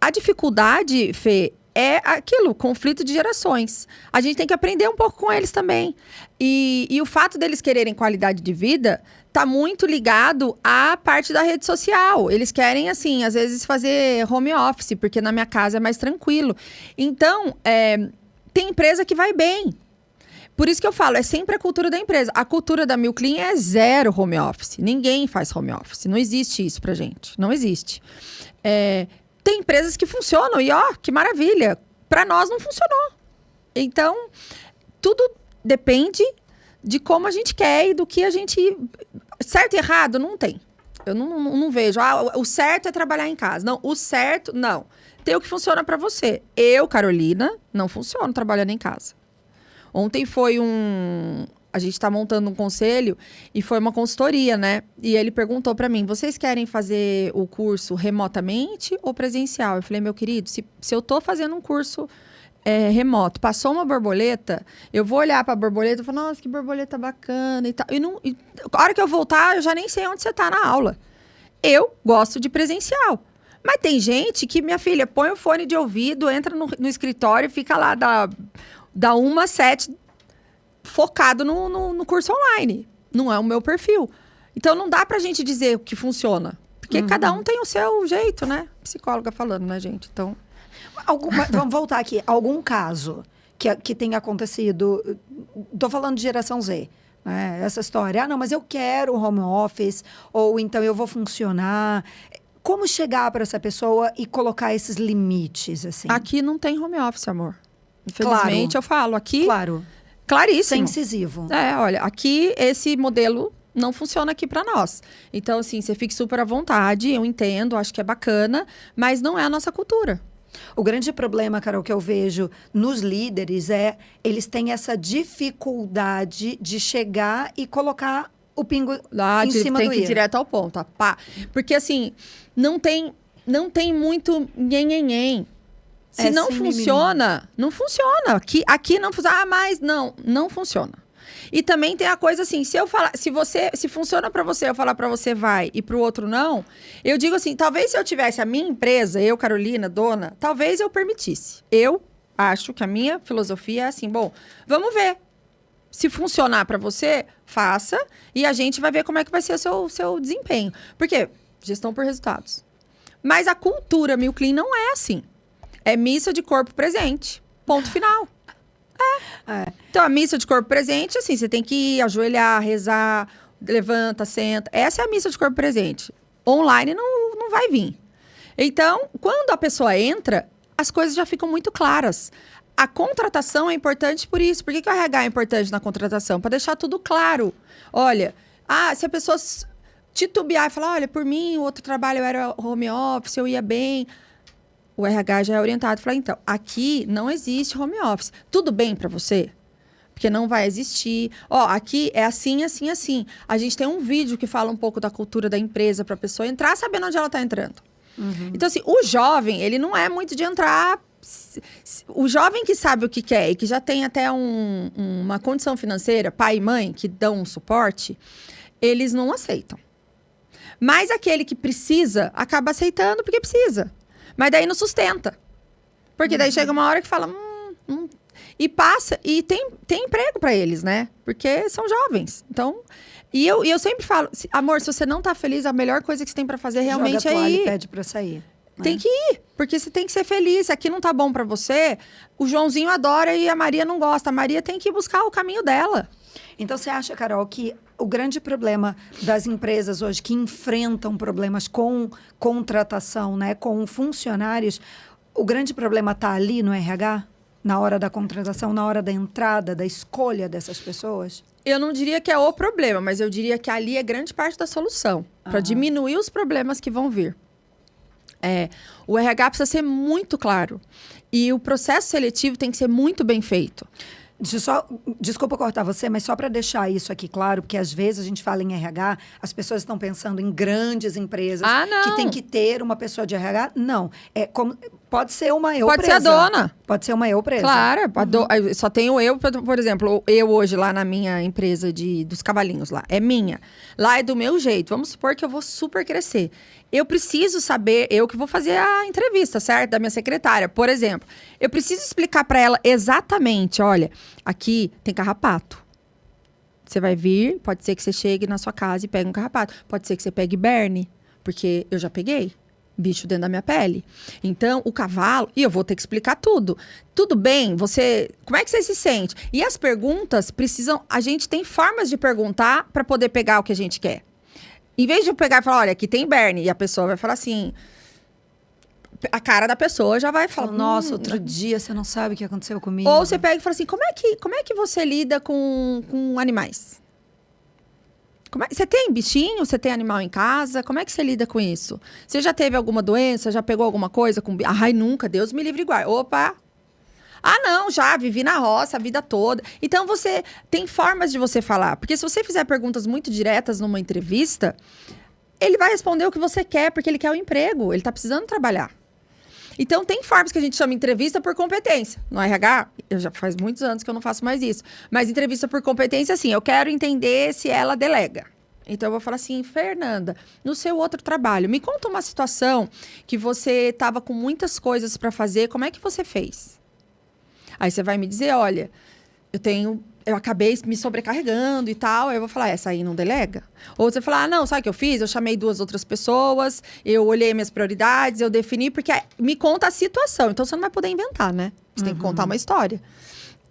A dificuldade, Fê, é aquilo, conflito de gerações. A gente tem que aprender um pouco com eles também. E o fato deles quererem qualidade de vida está muito ligado à parte da rede social. Eles querem, assim, às vezes fazer home office, porque na minha casa é mais tranquilo. Então, tem empresa que vai bem. Por isso que eu falo, é sempre a cultura da empresa. A cultura da Milclean é 0 home office. Ninguém faz home office. Não existe isso pra gente. Não existe. Tem empresas que funcionam e, ó, que maravilha. Pra nós não funcionou. Então, tudo depende de como a gente quer e do que a gente... Certo e errado, não tem. Eu não vejo. O certo é trabalhar em casa. Não, o certo, não. Tem o que funciona pra você. Eu, Carolina, não funciono trabalhando em casa. Ontem foi a gente está montando um conselho e foi uma consultoria, né? E ele perguntou para mim, vocês querem fazer o curso remotamente ou presencial? Eu falei, meu querido, se eu tô fazendo um curso remoto, passou uma borboleta, eu vou olhar para a borboleta e falar, nossa, que borboleta bacana e tal. E a hora que eu voltar, eu já nem sei onde você tá na aula. Eu gosto de presencial. Mas tem gente que, minha filha, põe o fone de ouvido, entra no escritório, fica lá da 1 às 7, focado no curso online. Não é o meu perfil. Então, não dá pra gente dizer o que funciona. Porque cada um tem o seu jeito, né? Psicóloga falando, né, gente? Então... Vamos voltar aqui. Algum caso que tenha acontecido... Tô falando de geração Z. Né? Essa história. Não, mas eu quero home office. Ou então eu vou funcionar. Como chegar para essa pessoa e colocar esses limites, assim? Aqui não tem home office, amor. Infelizmente, claro. Eu falo. Aqui... Claro. Claríssimo. Sem incisivo. Olha, aqui esse modelo não funciona aqui para nós. Então, assim, você fique super à vontade, eu entendo, acho que é bacana, mas não é a nossa cultura. O grande problema, Carol, que eu vejo nos líderes eles têm essa dificuldade de chegar e colocar o pingo em cima tem do que ir i. direto ao ponto, pá. Porque, assim, não tem muito nhen. Se não funciona, não funciona. Aqui não funciona. Mas não funciona. E também tem a coisa assim, se funciona pra você, eu falar pra você vai e pro outro não, eu digo assim, talvez se eu tivesse a minha empresa, eu, Carolina, dona, talvez eu permitisse. Eu acho que a minha filosofia é assim, bom, vamos ver. Se funcionar pra você, faça e a gente vai ver como é que vai ser o seu desempenho. Porque gestão por resultados. Mas a cultura Milclean não é assim. É missa de corpo presente. Ponto final. Então, a missa de corpo presente, assim, você tem que ir, ajoelhar, rezar, levanta, senta. Essa é a missa de corpo presente. Online não vai vir. Então, quando a pessoa entra, as coisas já ficam muito claras. A contratação é importante por isso. Por que o RH é importante na contratação? Para deixar tudo claro. Olha, se a pessoa titubear e falar, olha, por mim, o outro trabalho eu era home office, eu ia bem... O RH já é orientado. Fala, então, aqui não existe home office. Tudo bem para você? Porque não vai existir. Aqui é assim, assim, assim. A gente tem um vídeo que fala um pouco da cultura da empresa para a pessoa entrar sabendo onde ela está entrando. Então, assim, o jovem, ele não é muito de entrar... O jovem que sabe o que quer e que já tem até uma condição financeira, pai e mãe, que dão um suporte, eles não aceitam. Mas aquele que precisa, acaba aceitando porque precisa. Mas daí não sustenta. Porque daí chega uma hora que fala... E passa... E tem emprego para eles, né? Porque são jovens. Então... E eu sempre falo... Amor, se você não tá feliz, a melhor coisa que você tem para fazer realmente joga a toalha é ir. E pede para sair. Tem que ir. Porque você tem que ser feliz. Se aqui não tá bom para você, o Joãozinho adora e a Maria não gosta. A Maria tem que buscar o caminho dela. Então, você acha, Carol, que o grande problema das empresas hoje que enfrentam problemas com contratação, né, com funcionários, o grande problema está ali no RH? Na hora da contratação, na hora da entrada, da escolha dessas pessoas? Eu não diria que é o problema, mas eu diria que ali é grande parte da solução. Para diminuir os problemas que vão vir. O RH precisa ser muito claro. E o processo seletivo tem que ser muito bem feito. Desculpa cortar você, mas só para deixar isso aqui claro, porque às vezes a gente fala em RH, as pessoas estão pensando em grandes empresas que tem que ter uma pessoa de RH. Não. Pode ser uma eu-presa. Pode ser a dona. Pode ser uma eu-presa. Claro. Só tenho eu, por exemplo, eu hoje lá na minha empresa dos cavalinhos lá. É minha. Lá é do meu jeito. Vamos supor que eu vou super crescer. Eu preciso saber, eu que vou fazer a entrevista, certo? Da minha secretária, por exemplo. Eu preciso explicar para ela exatamente, olha, aqui tem carrapato. Você vai vir, pode ser que você chegue na sua casa e pegue um carrapato. Pode ser que você pegue berne, porque eu já peguei bicho dentro da minha pele. Então, o cavalo... E eu vou ter que explicar tudo. Tudo bem? Como é que você se sente? E as perguntas precisam... A gente tem formas de perguntar para poder pegar o que a gente quer. Em vez de eu pegar e falar, olha, aqui tem berne. E a pessoa vai falar assim... A cara da pessoa já vai falar... Nossa, outro dia você não sabe o que aconteceu comigo. Ou você pega e fala assim, como é que você lida com animais? Você tem bichinho? Você tem animal em casa? Como é que você lida com isso? Você já teve alguma doença? Já pegou alguma coisa com... Ai, nunca. Deus me livre igual. Opa! Não, já vivi na roça a vida toda. Então, você tem formas de você falar. Porque se você fizer perguntas muito diretas numa entrevista, ele vai responder o que você quer, porque ele quer o emprego. Ele tá precisando trabalhar. Então, tem formas que a gente chama entrevista por competência. No RH, já faz muitos anos que eu não faço mais isso. Mas entrevista por competência, assim, eu quero entender se ela delega. Então, eu vou falar assim, Fernanda, no seu outro trabalho, me conta uma situação que você estava com muitas coisas para fazer, como é que você fez? Aí você vai me dizer, olha, eu acabei me sobrecarregando e tal. Aí eu vou falar, essa aí não delega? Ou você falar, não, sabe o que eu fiz? Eu chamei 2 outras pessoas, eu olhei minhas prioridades, eu defini, porque me conta a situação. Então, você não vai poder inventar, né? Você tem que contar uma história.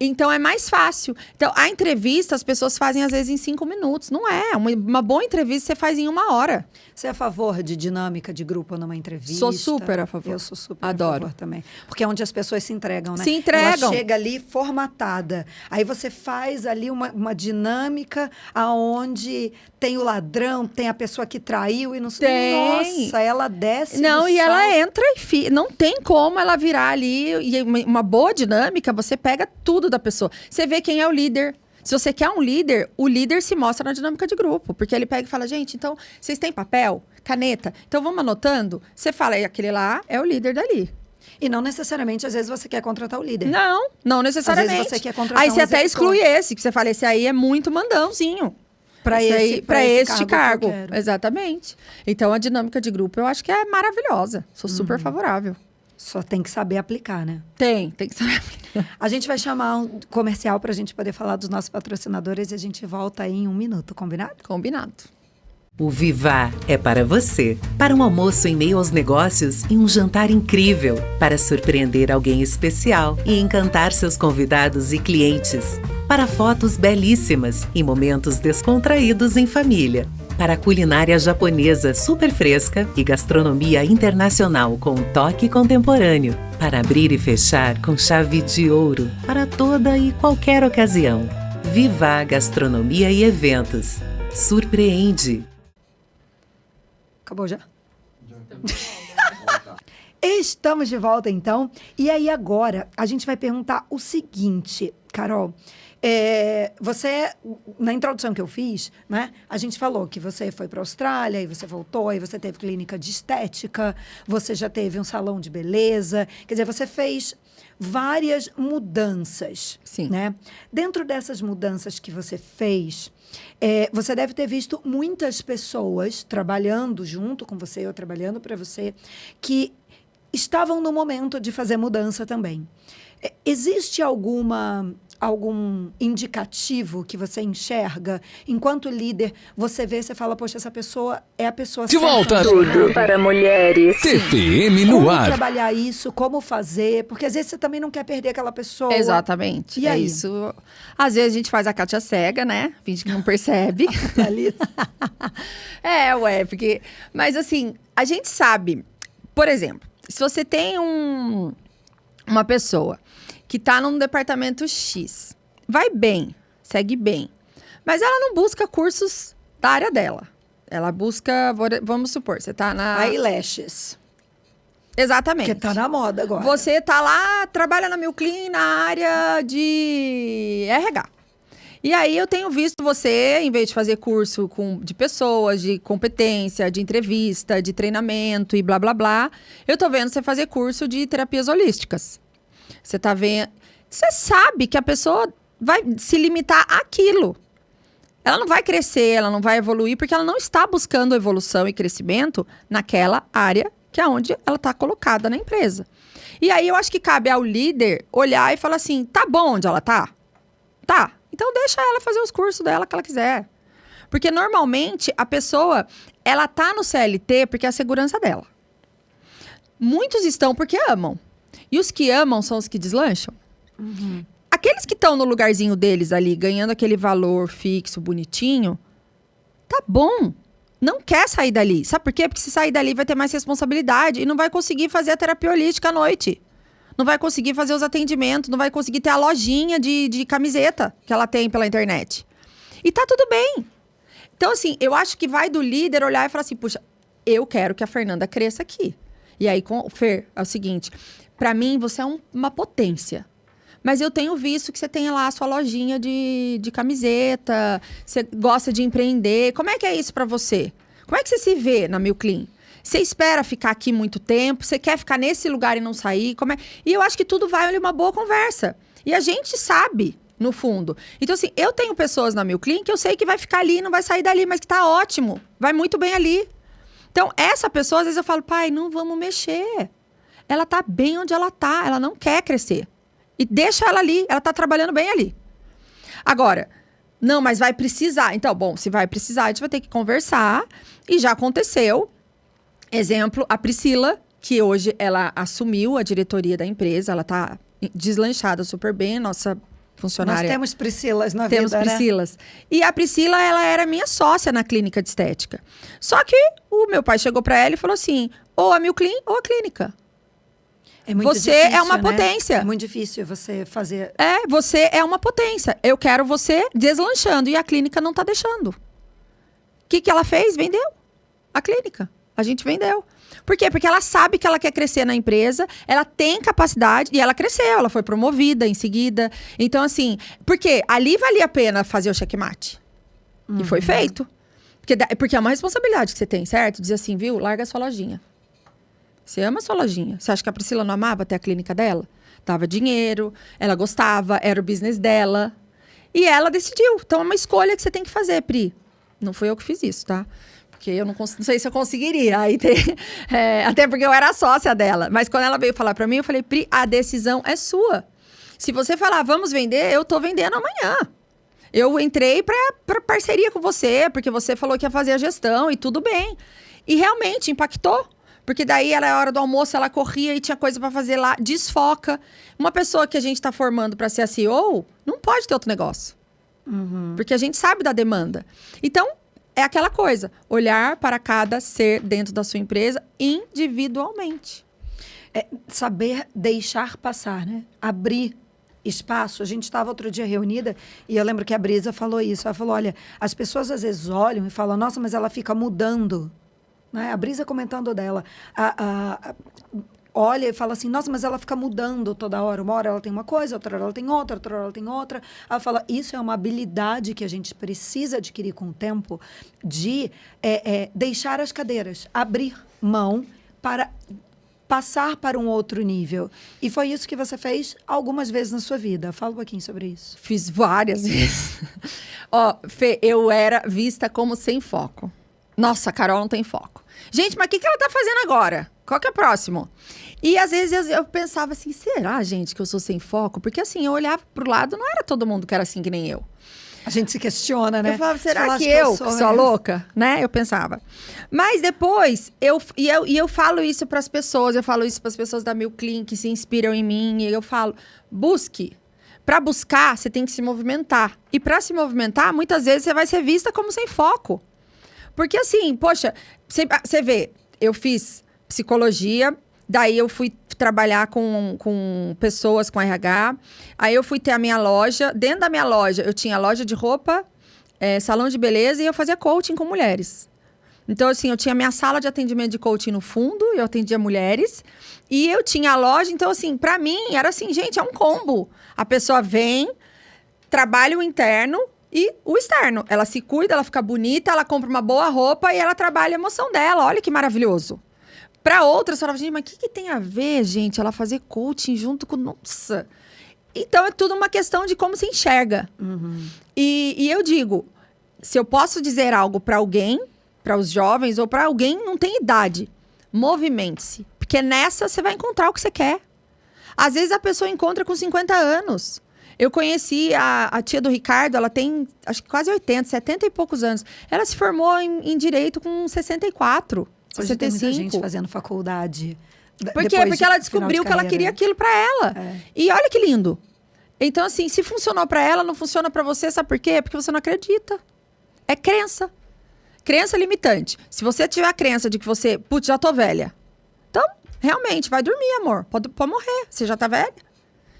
Então, é mais fácil. Então, a entrevista, as pessoas fazem, às vezes, em 5 minutos. Não é. Uma boa entrevista, você faz em 1 hora. Você é a favor de dinâmica de grupo numa entrevista? Sou super a favor. Eu sou super Adoro. a favor também. Porque é onde as pessoas se entregam, né? Se entregam. Ela chega ali formatada. Aí você faz ali uma dinâmica aonde tem o ladrão, tem a pessoa que traiu e não sei. Tem. Nossa, ela desce. Não, no e ela salto. entra e não tem como ela virar ali. E uma boa dinâmica, você pega tudo da pessoa. Você vê quem é o líder. Se você quer um líder, o líder se mostra na dinâmica de grupo. Porque ele pega e fala, gente, então, vocês têm papel, caneta? Então, vamos anotando? Você fala, e aquele lá é o líder dali. E não necessariamente, às vezes, você quer contratar o líder. Não necessariamente. Às vezes você quer contratar aí um você até executor. exclui esse, que você fala, esse aí é muito mandãozinho. Pra Pra esse este cargo cargo. que eu quero. Exatamente. Então, a dinâmica de grupo, eu acho que é maravilhosa. Sou super favorável. Só tem que saber aplicar, né? Tem que saber. A gente vai chamar um comercial para a gente poder falar dos nossos patrocinadores e a gente volta aí em 1 minuto, combinado? Combinado. O Vivar é para você. Para um almoço em meio aos negócios e um jantar incrível. Para surpreender alguém especial e encantar seus convidados e clientes. Para fotos belíssimas e momentos descontraídos em família. Para a culinária japonesa super fresca e gastronomia internacional com um toque contemporâneo. Para abrir e fechar com chave de ouro para toda e qualquer ocasião. Viva Gastronomia e Eventos. Surpreende! Acabou já? Estamos de volta, então. E aí, agora, a gente vai perguntar o seguinte, Carol. Você, na introdução que eu fiz, né, a gente falou que você foi para a Austrália, e você voltou, e você teve clínica de estética, você já teve um salão de beleza. Quer dizer, você fez várias mudanças. Sim. Né? Dentro dessas mudanças que você fez, você deve ter visto muitas pessoas trabalhando junto com você, ou trabalhando para você, que estavam no momento de fazer mudança também. Existe algum indicativo que você enxerga? Enquanto líder, você vê, você fala, poxa, essa pessoa é a pessoa De certa. volta. Tudo para mulheres. TPM no Como ar. trabalhar isso, como fazer, porque às vezes você também não quer perder aquela pessoa. Exatamente. E é aí? isso. Às vezes a gente faz a Kátia cega, né? Finge que não percebe. Ali. Porque... Mas assim, a gente sabe... Por exemplo, se você tem uma pessoa que tá num departamento X, vai bem, segue bem, mas ela não busca cursos da área dela. Ela busca, vamos supor, você tá na... Eyelashes. Exatamente. Porque tá na moda agora. Você tá lá, trabalha na Milclean na área de RH. E aí eu tenho visto você, em vez de fazer curso de pessoas, de competência, de entrevista, de treinamento e blá, blá, blá, eu tô vendo você fazer curso de terapias holísticas. Você tá vendo... Você sabe que a pessoa vai se limitar àquilo. Ela não vai crescer, ela não vai evoluir, porque ela não está buscando evolução e crescimento naquela área que é onde ela está colocada na empresa. E aí eu acho que cabe ao líder olhar e falar assim, tá bom onde ela tá? Tá. Então deixa ela fazer os cursos dela que ela quiser. Porque normalmente a pessoa, ela tá no CLT porque é a segurança dela. Muitos estão porque amam. E os que amam são os que deslancham. Uhum. Aqueles que estão no lugarzinho deles ali, ganhando aquele valor fixo, bonitinho, tá bom. Não quer sair dali. Sabe por quê? Porque se sair dali vai ter mais responsabilidade e não vai conseguir fazer a terapia holística à noite. Não vai conseguir fazer os atendimentos, não vai conseguir ter a lojinha de camiseta que ela tem pela internet. E tá tudo bem. Então, assim, eu acho que vai do líder olhar e falar assim, puxa, eu quero que a Fernanda cresça aqui. E aí, Fer, é o seguinte, pra mim, você é uma potência. Mas eu tenho visto que você tem lá a sua lojinha de camiseta, você gosta de empreender. Como é que é isso pra você? Como é que você se vê na Milclean? Você espera ficar aqui muito tempo? Você quer ficar nesse lugar e não sair? E eu acho que tudo vai ali uma boa conversa. E a gente sabe, no fundo. Então, assim, eu tenho pessoas na Milclean que eu sei que vai ficar ali, não vai sair dali, mas que tá ótimo. Vai muito bem ali. Então, essa pessoa, às vezes eu falo, pai, não vamos mexer. Ela tá bem onde ela tá, ela não quer crescer. E deixa ela ali, ela tá trabalhando bem ali. Agora, não, mas vai precisar. Então, bom, se vai precisar, a gente vai ter que conversar. E já aconteceu. Exemplo, a Priscila, que hoje ela assumiu a diretoria da empresa, ela tá deslanchada super bem, nossa funcionária. Nós temos Priscilas na Temos vida, Priscilas. E a Priscila, ela era minha sócia na clínica de estética. Só que o meu pai chegou pra ela e falou assim, ou a Milclin ou a clínica. É muito Você difícil, é uma né? potência. É muito difícil você fazer... Você é uma potência. Eu quero você deslanchando. E a clínica não tá deixando. O que ela fez? Vendeu a clínica. A gente vendeu. Por quê? Porque ela sabe que ela quer crescer na empresa, ela tem capacidade e ela cresceu, ela foi promovida em seguida. Então, assim, porque ali valia a pena fazer o checkmate. E foi feito. Porque é uma responsabilidade que você tem, certo? Dizer assim, viu? Larga a sua lojinha. Você ama a sua lojinha. Você acha que a Priscila não amava ter a clínica dela? Dava dinheiro, ela gostava, era o business dela. E ela decidiu. Então, é uma escolha que você tem que fazer, Pri. Não fui eu que fiz isso, tá? Porque eu não sei se eu conseguiria. Aí até porque eu era sócia dela. Mas quando ela veio falar pra mim, eu falei, Pri, a decisão é sua. Se você falar, vamos vender, eu tô vendendo amanhã. Eu entrei pra parceria com você, porque você falou que ia fazer a gestão e tudo bem. E realmente impactou. Porque daí era a hora do almoço, ela corria e tinha coisa pra fazer lá, desfoca. Uma pessoa que a gente tá formando pra ser a CEO, não pode ter outro negócio. Porque a gente sabe da demanda. Então, é aquela coisa, olhar para cada ser dentro da sua empresa individualmente. É saber deixar passar, né? Abrir espaço. A gente estava outro dia reunida e eu lembro que a Brisa falou isso. Ela falou, olha, as pessoas às vezes olham e falam, nossa, mas ela fica mudando. Né? A Brisa comentando dela. Olha e fala assim, nossa, mas ela fica mudando toda hora. Uma hora ela tem uma coisa, outra hora ela tem outra hora ela tem outra. Ela fala, isso é uma habilidade que a gente precisa adquirir com o tempo de deixar as cadeiras, abrir mão para passar para um outro nível. E foi isso que você fez algumas vezes na sua vida. Fala um pouquinho sobre isso. Fiz várias vezes. Ó, Fê, eu era vista como sem foco. Nossa, a Carol não tem foco. Gente, mas o que ela tá fazendo agora? Qual que é o próximo? E às vezes eu pensava assim, será, gente, que eu sou sem foco? Porque assim, eu olhava pro lado, não era todo mundo que era assim que nem eu. A gente se questiona, né? Eu falava, será Fala, que acho eu sou a louca? Né? Eu pensava. Mas depois, eu falo isso pras pessoas, eu falo isso pras pessoas da Milclin que se inspiram em mim, e eu falo, busque. Pra buscar, você tem que se movimentar. E pra se movimentar, muitas vezes você vai ser vista como sem foco. Porque assim, poxa, você vê, eu fiz psicologia, daí eu fui trabalhar com pessoas com RH, aí eu fui ter a minha loja, dentro da minha loja eu tinha loja de roupa, salão de beleza e eu fazia coaching com mulheres. Então assim, eu tinha minha sala de atendimento de coaching no fundo, eu atendia mulheres, e eu tinha a loja, então assim, pra mim era assim, gente, é um combo. A pessoa vem, trabalha o interno, e o externo, ela se cuida, ela fica bonita, ela compra uma boa roupa e ela trabalha a emoção dela. Olha que maravilhoso. Para outras, falava, gente, mas o que tem a ver, gente, ela fazer coaching junto com... Nossa! Então, é tudo uma questão de como se enxerga. E eu digo, se eu posso dizer algo para alguém, para os jovens ou para alguém, não tem idade. Movimente-se. Porque nessa você vai encontrar o que você quer. Às vezes a pessoa encontra com 50 anos. Eu conheci a tia do Ricardo, ela tem, acho que quase 80, 70 e poucos anos. Ela se formou em Direito com 64, Hoje 65. tem muita gente fazendo faculdade. Por quê? Porque ela descobriu que ela queria aquilo pra ela. E olha que lindo. Então, assim, se funcionou pra ela, não funciona pra você, sabe por quê? Porque você não acredita. É crença. Crença limitante. Se você tiver a crença de que você, putz, já tô velha. Então, realmente, vai dormir, amor. Pode morrer, você já tá velha.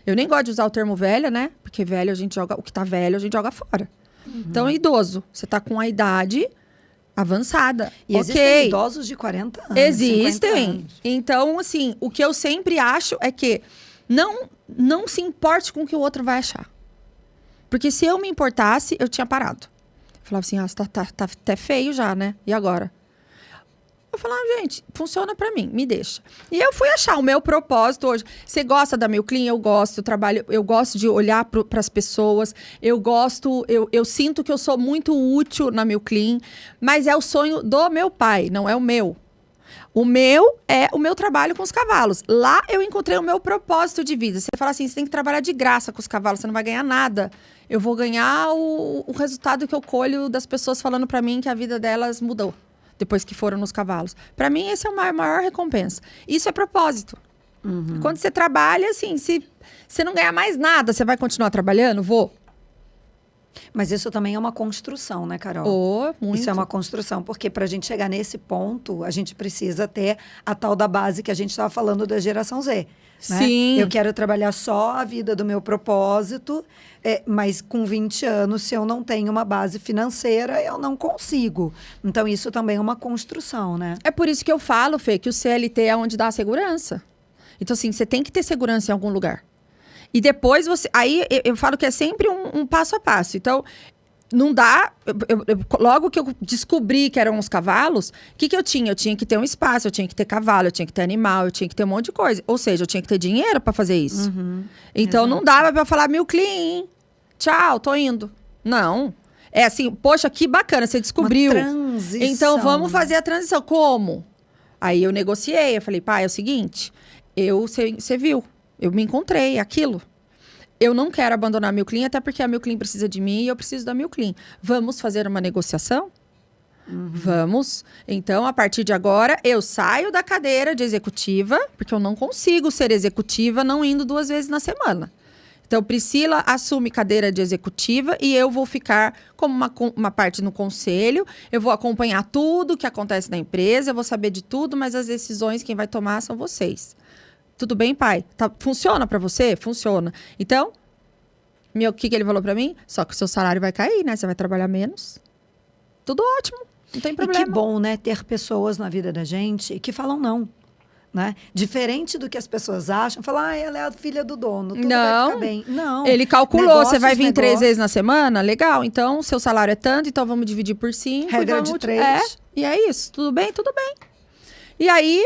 Eu nem gosto de usar o termo velha, né? Porque velho a gente joga... O que tá velho a gente joga fora. Então, idoso. Você tá com a idade avançada. E existem idosos de 40 anos. Existem. Anos. Então, assim, o que eu sempre acho é que não se importe com o que o outro vai achar. Porque se eu me importasse, eu tinha parado. Eu falava assim, tá até feio já, né? E agora? Eu falava, gente, funciona pra mim, me deixa. E eu fui achar o meu propósito hoje. Você gosta da Milclin? Eu gosto, eu gosto de olhar pras pessoas, eu sinto que eu sou muito útil na Milclin, mas é o sonho do meu pai, não é o meu. O meu é o meu trabalho com os cavalos. Lá eu encontrei o meu propósito de vida. Você fala assim, você tem que trabalhar de graça com os cavalos, você não vai ganhar nada. Eu vou ganhar o resultado que eu colho das pessoas falando pra mim que a vida delas mudou depois que foram nos cavalos. Pra mim, esse é a maior recompensa. Isso é propósito. Quando você trabalha, assim, se você não ganhar mais nada, você vai continuar trabalhando? Vou. Mas isso também é uma construção, né, Carol? Muito. Isso é uma construção, porque para a gente chegar nesse ponto, a gente precisa ter a tal da base que a gente estava falando da geração Z. Né? Sim. Eu quero trabalhar só a vida do meu propósito, mas com 20 anos, se eu não tenho uma base financeira, eu não consigo. Então, isso também é uma construção, né? É por isso que eu falo, Fê, que o CLT é onde dá a segurança. Então, assim, você tem que ter segurança em algum lugar. E depois você... Aí eu falo que é sempre um passo a passo. Então, não dá... logo que eu descobri que eram os cavalos, o que eu tinha? Eu tinha que ter um espaço, eu tinha que ter cavalo, eu tinha que ter animal, eu tinha que ter um monte de coisa. Ou seja, eu tinha que ter dinheiro para fazer isso. Então, não dava para falar, clean, tchau, tô indo. Não. É assim, poxa, que bacana, você descobriu. Uma transição. Então, vamos fazer a transição. Como? Aí eu negociei, eu falei, pai, é o seguinte, você viu, eu me encontrei, aquilo. Eu não quero abandonar a Milclean, até porque a Milclean precisa de mim e eu preciso da Milclean. Vamos fazer uma negociação? Vamos. Então, a partir de agora, eu saio da cadeira de executiva, porque eu não consigo ser executiva não indo 2 vezes na semana. Então, Priscila assume cadeira de executiva e eu vou ficar como uma parte no conselho. Eu vou acompanhar tudo que acontece na empresa, eu vou saber de tudo, mas as decisões quem vai tomar são vocês. Tudo bem, pai? Funciona pra você? Funciona. Então, o que ele falou pra mim? Só que o seu salário vai cair, né? Você vai trabalhar menos. Tudo ótimo, não tem problema. E que bom, né? Ter pessoas na vida da gente que falam não. Né? Diferente do que as pessoas acham, falar, ela é a filha do dono, tudo vai ficar bem. Não. Ele calculou, você vai vir 3 vezes na semana? Legal, então seu salário é tanto, então vamos dividir por 5. Regra de 3. E é isso, tudo bem? Tudo bem. E aí,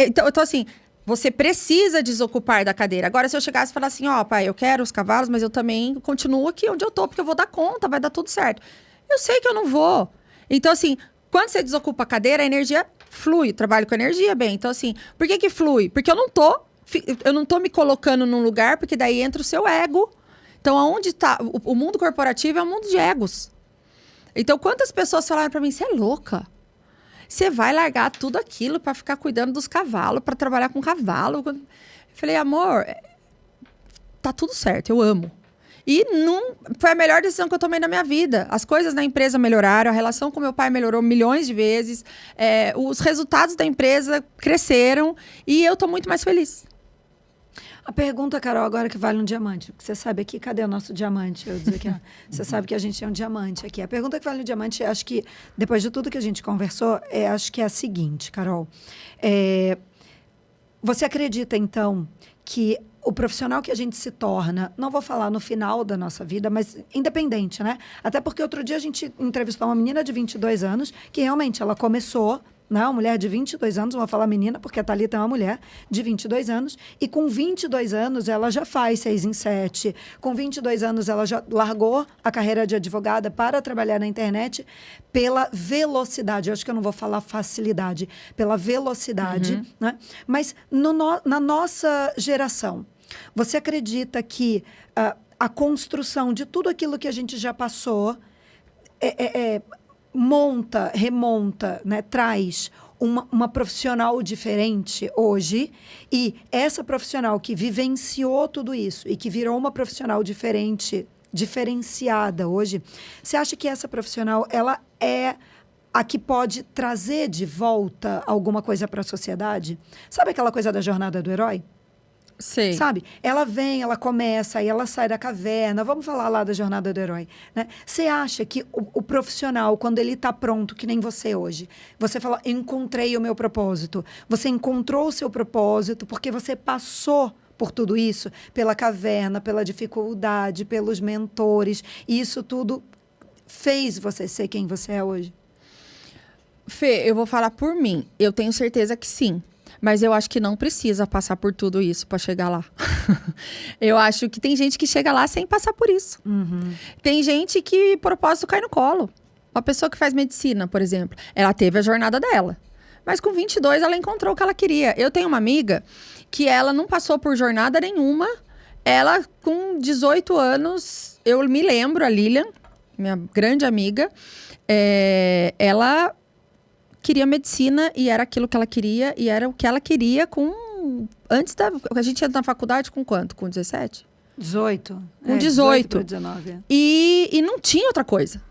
então assim, você precisa desocupar da cadeira. Agora, se eu chegasse e falar assim, pai, eu quero os cavalos, mas eu também continuo aqui onde eu tô, porque eu vou dar conta, vai dar tudo certo. Eu sei que eu não vou. Então, assim, quando você desocupa a cadeira, a energia flui. Trabalho com energia, bem. Então, assim, por que flui? Porque eu não tô me colocando num lugar, porque daí entra o seu ego. Então, aonde tá... O mundo corporativo é um mundo de egos. Então, quantas pessoas falaram pra mim, você é louca? Você vai largar tudo aquilo para ficar cuidando dos cavalos, para trabalhar com cavalo. Eu falei, amor, tá tudo certo, eu amo. E foi a melhor decisão que eu tomei na minha vida. As coisas na empresa melhoraram, a relação com meu pai melhorou milhões de vezes, os resultados da empresa cresceram e eu tô muito mais feliz. A pergunta, Carol, agora que vale um diamante. Porque você sabe aqui, cadê o nosso diamante? Eu dizer que você sabe que a gente tem um diamante aqui. A pergunta que vale um diamante, acho que, depois de tudo que a gente conversou, acho que é a seguinte, Carol. Você acredita, então, que o profissional que a gente se torna, não vou falar no final da nossa vida, mas independente, né? Até porque outro dia a gente entrevistou uma menina de 22 anos, que realmente ela começou... Né? Uma mulher de 22 anos, vou falar menina, porque a Thalita é uma mulher de 22 anos, e com 22 anos ela já faz 6 em 7. Com 22 anos ela já largou a carreira de advogada para trabalhar na internet pela velocidade. Eu acho que eu não vou falar facilidade, pela velocidade. Né? Mas na nossa geração, você acredita que a construção de tudo aquilo que a gente já passou remonta, né, traz uma profissional diferente hoje, e essa profissional que vivenciou tudo isso e que virou uma profissional diferenciada hoje, você acha que essa profissional ela é a que pode trazer de volta alguma coisa para a sociedade? Sabe aquela coisa da jornada do herói? Sei. Sabe? Ela vem, ela começa, aí ela sai da caverna. Vamos falar lá da jornada do herói. Né? Você acha que o profissional, quando ele está pronto, que nem você hoje, você fala, encontrei o meu propósito. Você encontrou o seu propósito porque você passou por tudo isso, pela caverna, pela dificuldade, pelos mentores. E isso tudo fez você ser quem você é hoje? Fê, eu vou falar por mim. Eu tenho certeza que sim. Mas eu acho que não precisa passar por tudo isso para chegar lá. Eu acho que tem gente que chega lá sem passar por isso. Tem gente que propósito cai no colo. Uma pessoa que faz medicina, por exemplo, ela teve a jornada dela. Mas com 22 ela encontrou o que ela queria. Eu tenho uma amiga que ela não passou por jornada nenhuma. Ela, com 18 anos, eu me lembro, a Lilian, minha grande amiga, ela queria medicina e era aquilo que ela queria. E era o que ela queria antes da... A gente ia na faculdade com quanto? Com 17? 18. Com 18. 18 para 19. E não tinha outra coisa.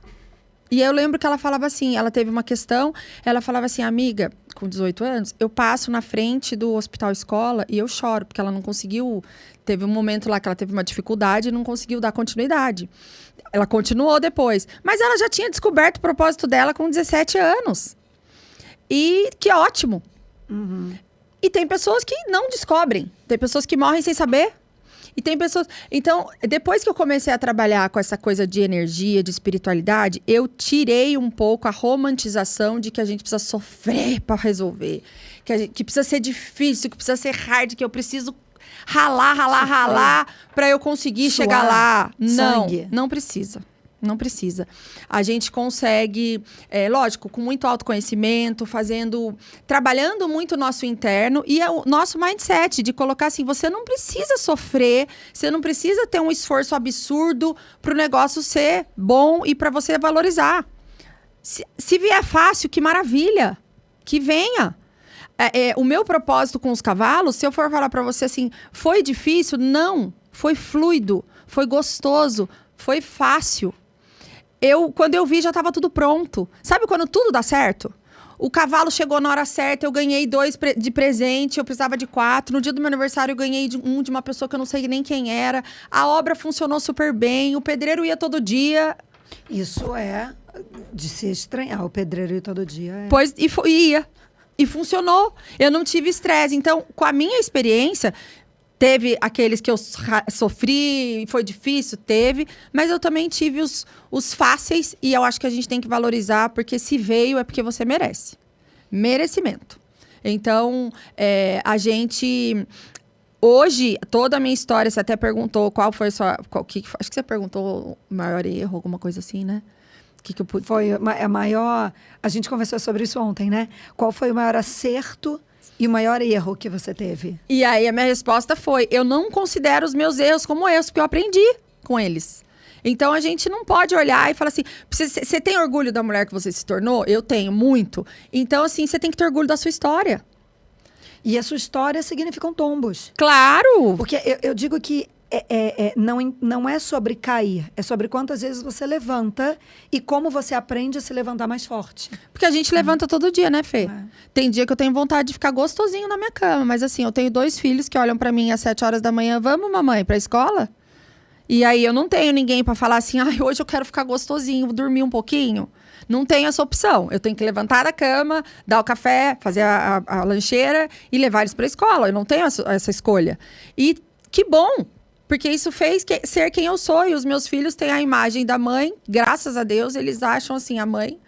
E eu lembro que ela falava assim, ela teve uma questão, ela falava assim, amiga, com 18 anos, eu passo na frente do hospital escola e eu choro, porque ela não conseguiu, teve um momento lá que ela teve uma dificuldade e não conseguiu dar continuidade. Ela continuou depois, mas ela já tinha descoberto o propósito dela com 17 anos. E que ótimo. Uhum. E tem pessoas que não descobrem, tem pessoas que morrem sem saber. E tem pessoas... Então, depois que eu comecei a trabalhar com essa coisa de energia, de espiritualidade, eu tirei um pouco a romantização de que a gente precisa sofrer para resolver. Que precisa ser difícil, que precisa ser hard, que eu preciso ralar para eu conseguir chegar lá. Não, sangue. não precisa. Não precisa. A gente consegue, lógico, com muito autoconhecimento, trabalhando muito o nosso interno e o nosso mindset de colocar assim, você não precisa sofrer, você não precisa ter um esforço absurdo para o negócio ser bom e para você valorizar. Se vier fácil, que maravilha, que venha. O meu propósito com os cavalos, se eu for falar para você assim, foi difícil? Não, foi fluido, foi gostoso, foi fácil. Quando eu vi, já estava tudo pronto. Sabe quando tudo dá certo? O cavalo chegou na hora certa, eu ganhei 2 de presente, eu precisava de 4. No dia do meu aniversário, eu ganhei de uma pessoa que eu não sei nem quem era. A obra funcionou super bem, o pedreiro ia todo dia. Isso é de se estranhar, o pedreiro ir todo dia. Pois, ia. E funcionou. Eu não tive estresse. Então, com a minha experiência... Teve aqueles que eu sofri, foi difícil, teve. Mas eu também tive os fáceis e eu acho que a gente tem que valorizar, porque se veio é porque você merece. Merecimento. Então, a gente... Hoje, toda a minha história, você até perguntou qual foi a sua... acho que você perguntou o maior erro, alguma coisa assim, né? Que eu pude... Foi a maior... A gente conversou sobre isso ontem, né? Qual foi o maior acerto... E o maior erro que você teve? E aí, a minha resposta foi, eu não considero os meus erros como erros, porque eu aprendi com eles. Então, a gente não pode olhar e falar assim, você tem orgulho da mulher que você se tornou? Eu tenho, muito. Então, assim, você tem que ter orgulho da sua história. E a sua história significam tombos. Claro! Porque eu digo que não é sobre cair, é sobre quantas vezes você levanta e como você aprende a se levantar mais forte. Porque a gente levanta todo dia, né, Fê? Tem dia que eu tenho vontade de ficar gostosinho na minha cama, mas assim, eu tenho 2 filhos que olham pra mim às 7 horas da manhã, vamos, mamãe, pra escola? E aí eu não tenho ninguém pra falar assim, hoje eu quero ficar gostosinho, dormir um pouquinho. Não tenho essa opção. Eu tenho que levantar da cama, dar o café, fazer a lancheira e levar eles pra escola. Eu não tenho essa escolha. E que bom! Porque isso fez ser quem eu sou. E os meus filhos têm a imagem da mãe. Graças a Deus, eles acham assim, a mãe...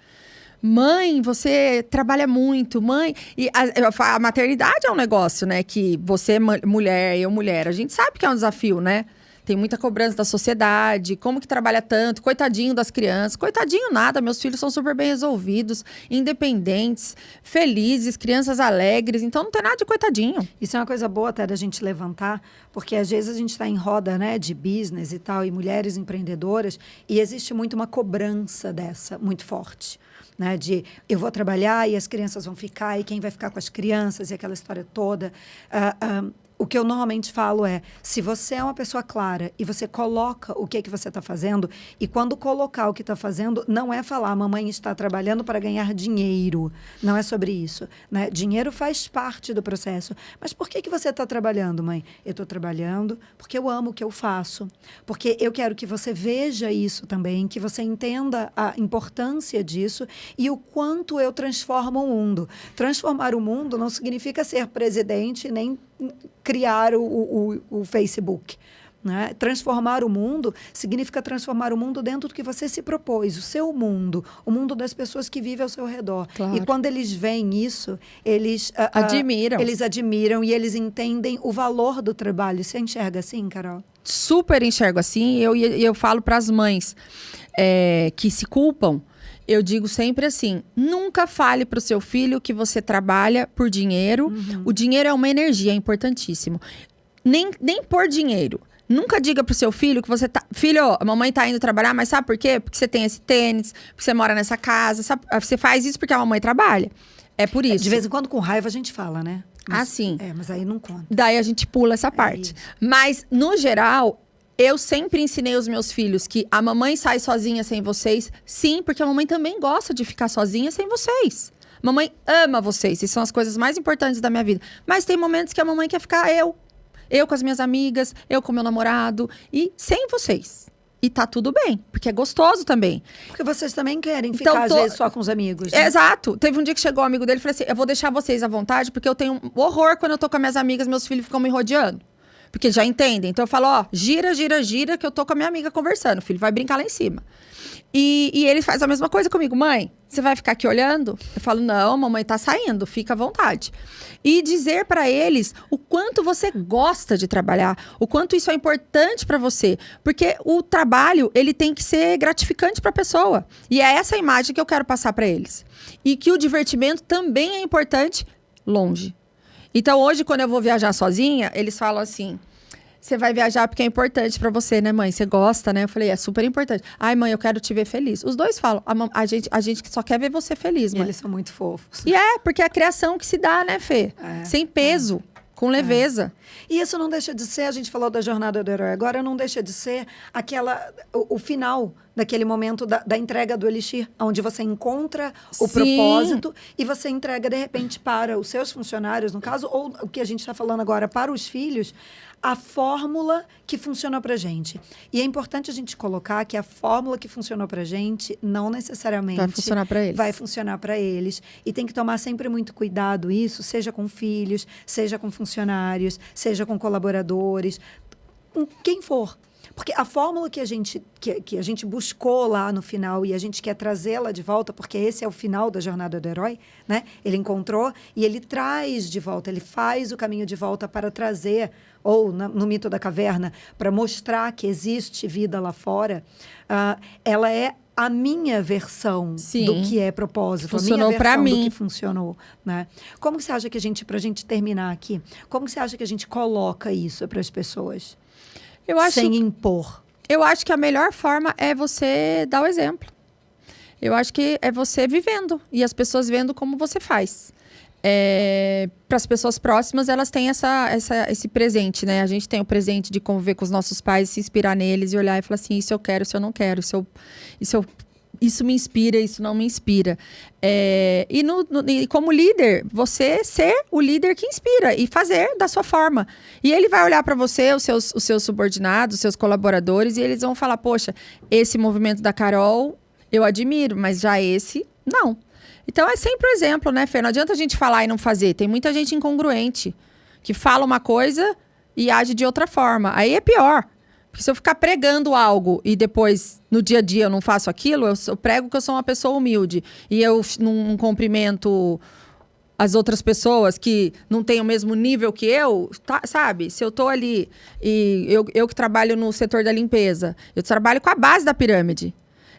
Mãe, você trabalha muito. Mãe... E a maternidade é um negócio, né? Que você, mulher, eu, mulher. A gente sabe que é um desafio, né? Tem muita cobrança da sociedade. Como que trabalha tanto? Coitadinho das crianças. Coitadinho nada. Meus filhos são super bem resolvidos. Independentes. Felizes. Crianças alegres. Então, não tem nada de coitadinho. Isso é uma coisa boa até da gente levantar. Porque, às vezes, a gente está em roda, né? De business e tal. E mulheres empreendedoras. E existe muito uma cobrança dessa. Muito forte. Né, de eu vou trabalhar e as crianças vão ficar. E quem vai ficar com as crianças? E aquela história toda. O que eu normalmente falo é, se você é uma pessoa clara e você coloca o que você está fazendo, e quando colocar o que está fazendo, não é falar, a mamãe está trabalhando para ganhar dinheiro. Não é sobre isso. Né? Dinheiro faz parte do processo. Mas por que você está trabalhando, mãe? Eu estou trabalhando porque eu amo o que eu faço. Porque eu quero que você veja isso também, que você entenda a importância disso e o quanto eu transformo o mundo. Transformar o mundo não significa ser presidente, nem criar o Facebook. Né? Transformar o mundo significa transformar o mundo dentro do que você se propôs, o seu mundo, o mundo das pessoas que vivem ao seu redor. Claro. E quando eles veem isso, eles admiram. Eles admiram e eles entendem o valor do trabalho. Você enxerga assim, Carol? Super enxergo assim. Eu falo para as mães que se culpam Eu digo sempre assim, nunca fale pro seu filho que você trabalha por dinheiro. O dinheiro é uma energia, é importantíssimo. Nem por dinheiro. Nunca diga pro seu filho que você tá... Filho, a mamãe tá indo trabalhar, mas sabe por quê? Porque você tem esse tênis, porque você mora nessa casa. Sabe? Você faz isso porque a mamãe trabalha. É por isso. De vez em quando, com raiva, a gente fala, né? Mas, sim. mas aí não conta. Daí a gente pula essa parte. Mas, no geral, eu sempre ensinei os meus filhos que a mamãe sai sozinha sem vocês. Sim, porque a mamãe também gosta de ficar sozinha sem vocês. Mamãe ama vocês. Essas são as coisas mais importantes da minha vida. Mas tem momentos que a mamãe quer ficar eu com as minhas amigas, eu com meu namorado, e sem vocês. E tá tudo bem, porque é gostoso também. Porque vocês também querem ficar, às vezes, só com os amigos. Né? Exato. Teve um dia que chegou um amigo dele e falou assim, eu vou deixar vocês à vontade, porque eu tenho um horror quando eu tô com as minhas amigas, meus filhos ficam me rodeando. Porque já entendem. Então eu falo, ó, gira, que eu tô com a minha amiga conversando. O filho vai brincar lá em cima. E ele faz a mesma coisa comigo. Mãe, você vai ficar aqui olhando? Eu falo, não, mamãe tá saindo, fica à vontade. E dizer pra eles o quanto você gosta de trabalhar, o quanto isso é importante pra você. Porque o trabalho, ele tem que ser gratificante pra pessoa. E é essa imagem que eu quero passar pra eles. E que o divertimento também é importante longe. Então, hoje, quando eu vou viajar sozinha, eles falam assim... Você vai viajar porque é importante pra você, né, mãe? Você gosta, né? Eu falei, é super importante. Ai, mãe, eu quero te ver feliz. Os dois falam, a gente só quer ver você feliz, mãe. Eles são muito fofos. E porque é a criação que se dá, né, Fê? Sem peso, com leveza. E isso não deixa de ser, a gente falou da jornada do herói agora, não deixa de ser o final daquele momento da entrega do Elixir, onde você encontra o propósito e você entrega, de repente, para os seus funcionários, no caso, ou o que a gente está falando agora, para os filhos, a fórmula que funcionou pra gente. E é importante a gente colocar que a fórmula que funcionou pra gente não necessariamente vai funcionar para eles. E tem que tomar sempre muito cuidado isso, seja com filhos, seja com funcionários, seja com colaboradores, com quem for. Porque a fórmula que a gente buscou lá no final e a gente quer trazê-la de volta, porque esse é o final da jornada do herói, né? Ele encontrou e ele traz de volta, ele faz o caminho de volta para trazer, ou no mito da caverna, para mostrar que existe vida lá fora. Ela é a minha versão do que é propósito, funcionou, a minha versão mim. do que funcionou, né? Como que você acha que pra gente terminar aqui, como que você acha que a gente coloca isso para as pessoas? Sem impor. Eu acho que a melhor forma é você dar o exemplo. Eu acho que é você vivendo e as pessoas vendo como você faz. Para as pessoas próximas, elas têm esse presente, né? A gente tem o presente de conviver com os nossos pais, se inspirar neles e olhar e falar assim, isso eu quero, isso eu não quero, isso me inspira, isso não me inspira. E como líder, você ser o líder que inspira e fazer da sua forma. E ele vai olhar para você, os seus subordinados, os seus colaboradores, e eles vão falar, poxa, esse movimento da Carol eu admiro, mas já esse, não. Então é sempre o exemplo, né, Fê? Não adianta a gente falar e não fazer. Tem muita gente incongruente, que fala uma coisa e age de outra forma. Aí é pior. Porque se eu ficar pregando algo e depois, no dia a dia, eu não faço aquilo, eu prego que eu sou uma pessoa humilde. E eu não cumprimento as outras pessoas que não têm o mesmo nível que eu, sabe? Se eu tô ali, e eu que trabalho no setor da limpeza, eu trabalho com a base da pirâmide.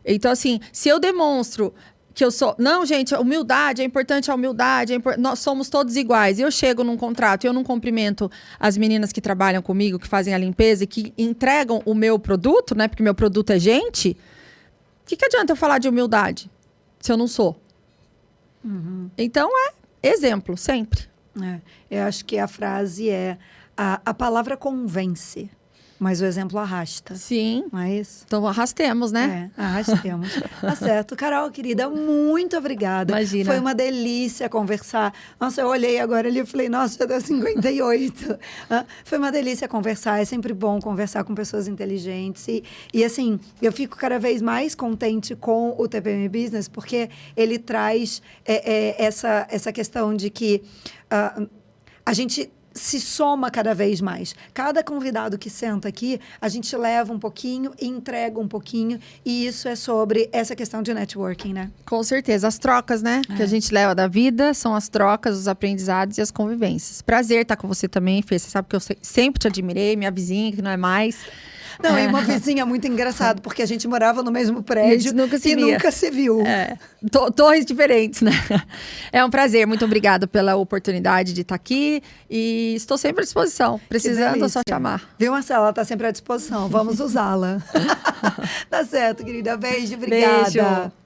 Então, assim, se eu demonstro que eu sou... Não, gente, a humildade, é importante a humildade, nós somos todos iguais. Eu chego num contrato e eu não cumprimento as meninas que trabalham comigo, que fazem a limpeza e que entregam o meu produto, né? Porque meu produto é gente. O que adianta eu falar de humildade se eu não sou? Então, exemplo, sempre. Eu acho que a frase a palavra convence, mas o exemplo arrasta. Sim. Não é isso? Então, arrastemos, né? Arrastemos. Tá certo. Carol, querida, muito obrigada. Imagina. Foi uma delícia conversar. Nossa, eu olhei agora ali e falei, nossa, já deu 58. Foi uma delícia conversar. É sempre bom conversar com pessoas inteligentes. E assim, eu fico cada vez mais contente com o TPM Business, porque ele traz essa questão de que a gente se soma cada vez mais. Cada convidado que senta aqui, a gente leva um pouquinho e entrega um pouquinho. E isso é sobre essa questão de networking, né? Com certeza. As trocas, né? Que a gente leva da vida são as trocas, os aprendizados e as convivências. Prazer estar com você também, Fê. Você sabe que eu sempre te admirei, minha vizinha, que não é mais. Não, e uma vizinha muito engraçado, porque a gente morava no mesmo prédio E nunca se e via. nunca se viu. Torres diferentes, né? É um prazer, muito obrigada pela oportunidade de estar aqui e estou sempre à disposição. Precisando, é só delícia. chamar. Viu, Marcela? Ela está sempre à disposição. Vamos usá-la. Tá certo, querida. Beijo, obrigada. Beijo.